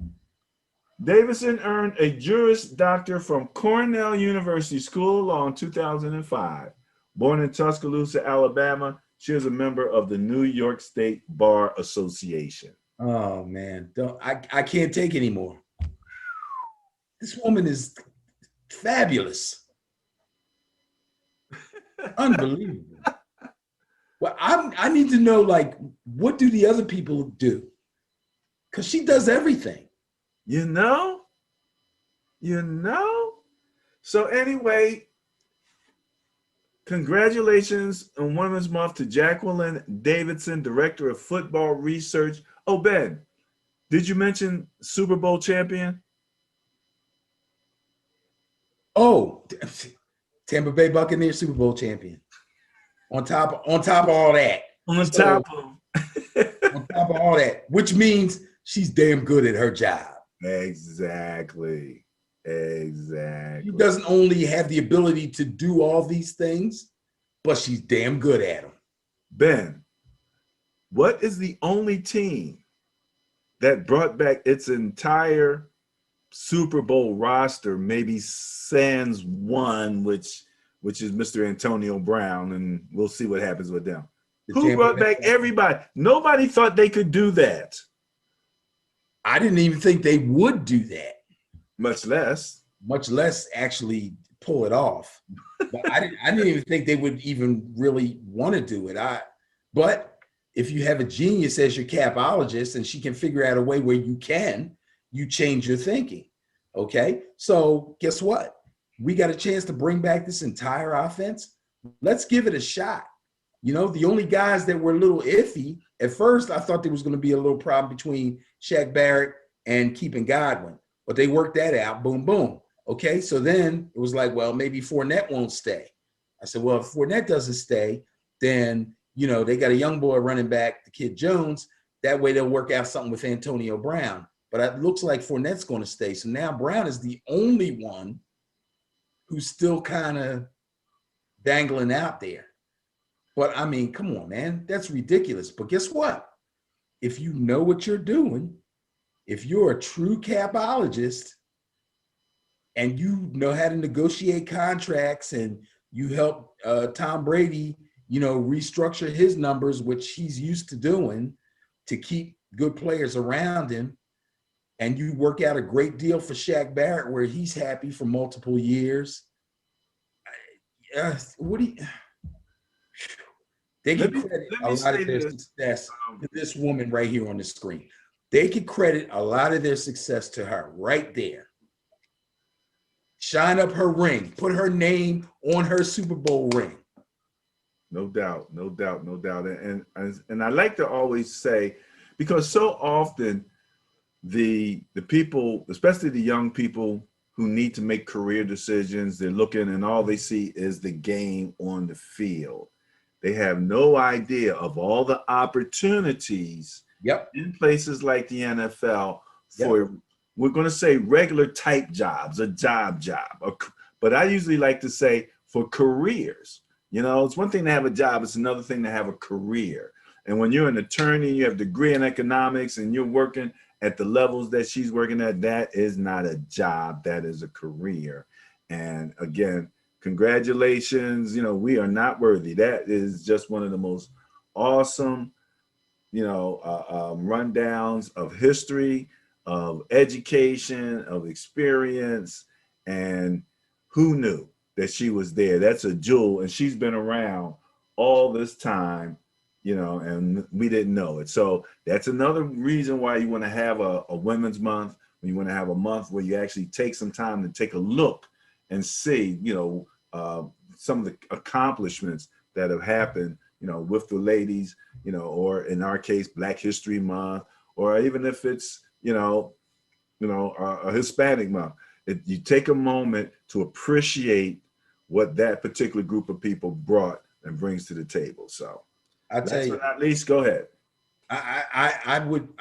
Speaker 1: Davidson earned a Juris Doctor from Cornell University School of Law in 2005. Born in Tuscaloosa, Alabama, she is a member of the New York State Bar Association.
Speaker 2: Oh man, I can't take anymore. This woman is fabulous. Unbelievable. Well, I need to know, like, what do the other people do? Because she does everything.
Speaker 1: You know? So anyway, congratulations on Women's Month to Jacqueline Davidson, Director of Football Research. Oh, Ben, did you mention Super Bowl champion?
Speaker 2: Oh, Tampa Bay Buccaneers Super Bowl champion. On top of all that.
Speaker 1: On top
Speaker 2: of all that, which means she's damn good at her job.
Speaker 1: Exactly.
Speaker 2: She doesn't only have the ability to do all these things, but she's damn good at them.
Speaker 1: Ben, what is the only team that brought back its entire Super Bowl roster, maybe sans one, which is Mr. Antonio Brown, and we'll see what happens with them. Who brought back everybody? Nobody thought they could do that.
Speaker 2: I didn't even think they would do that.
Speaker 1: Much less
Speaker 2: actually pull it off. But I didn't even think they would even really want to do it. But if you have a genius as your capologist and she can figure out a way where you change your thinking. Okay. So guess what? We got a chance to bring back this entire offense. Let's give it a shot. You know, the only guys that were a little iffy at first, I thought there was going to be a little problem between Shaq Barrett and Keeping Godwin, but they worked that out. Boom, boom. Okay. So then it was like, well, maybe Fournette won't stay. I said, well, if Fournette doesn't stay, then, you know, they got a young boy running back, the kid Jones. That way they'll work out something with Antonio Brown. But it looks like Fournette's going to stay. So now Brown is the only one who's still kind of dangling out there. But I mean, come on, man, that's ridiculous. But guess what? If you know what you're doing, if you're a true capologist, and you know how to negotiate contracts, and you help Tom Brady, you know, restructure his numbers, which he's used to doing, to keep good players around him. And you work out a great deal for Shaq Barrett where he's happy for multiple years. What do you, they can credit a lot of their success to this woman right here on the screen. They could credit a lot of their success to her right there. Shine up her ring, put her name on her Super Bowl ring.
Speaker 1: No doubt, no doubt, no doubt. And I like to always say, because so often the people, especially the young people who need to make career decisions, they're looking and all they see is the game on the field. They have no idea of all the opportunities in places like the NFL for, we're going to say regular type jobs, a job, but I usually like to say for careers. You know, it's one thing to have a job, it's another thing to have a career. And when you're an attorney, you have a degree in economics and you're working at the levels that she's working at, that is not a job, that is a career. And again, congratulations, you know, we are not worthy. That is just one of the most awesome, you know, rundowns of history, of education, of experience, and who knew that she was there? That's a jewel, and she's been around all this time, you know, and we didn't know it. So that's another reason why you want to have a Women's Month, when you want to have a month where you actually take some time to take a look and see, you know, some of the accomplishments that have happened, you know, with the ladies, you know, or in our case, Black History Month, or even if it's, you know, a Hispanic month. You take a moment to appreciate what that particular group of people brought and brings to the table. So
Speaker 2: I tell you,
Speaker 1: at least go ahead.
Speaker 2: I would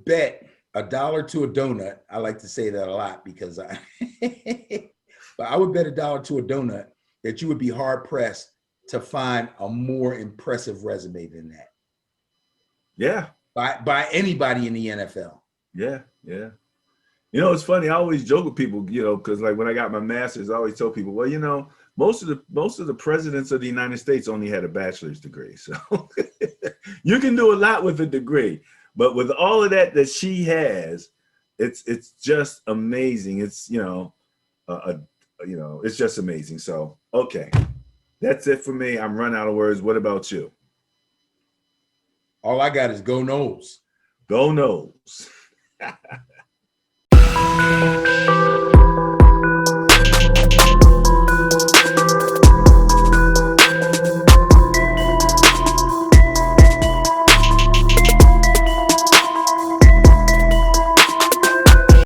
Speaker 2: bet $1 to a donut. I like to say that a lot because but I would bet $1 to a donut that you would be hard pressed to find a more impressive resume than that.
Speaker 1: Yeah.
Speaker 2: By anybody in the NFL.
Speaker 1: Yeah, yeah. You know, it's funny. I always joke with people, you know, because like when I got my master's, I always tell people, well, you know, most of the presidents of the United States only had a bachelor's degree. So you can do a lot with a degree, but with all of that she has, it's just amazing. It's, you know, you know, it's just amazing. So, okay, that's it for me. I'm running out of words. What about you?
Speaker 2: All I got is go Noles.
Speaker 1: Go Noles.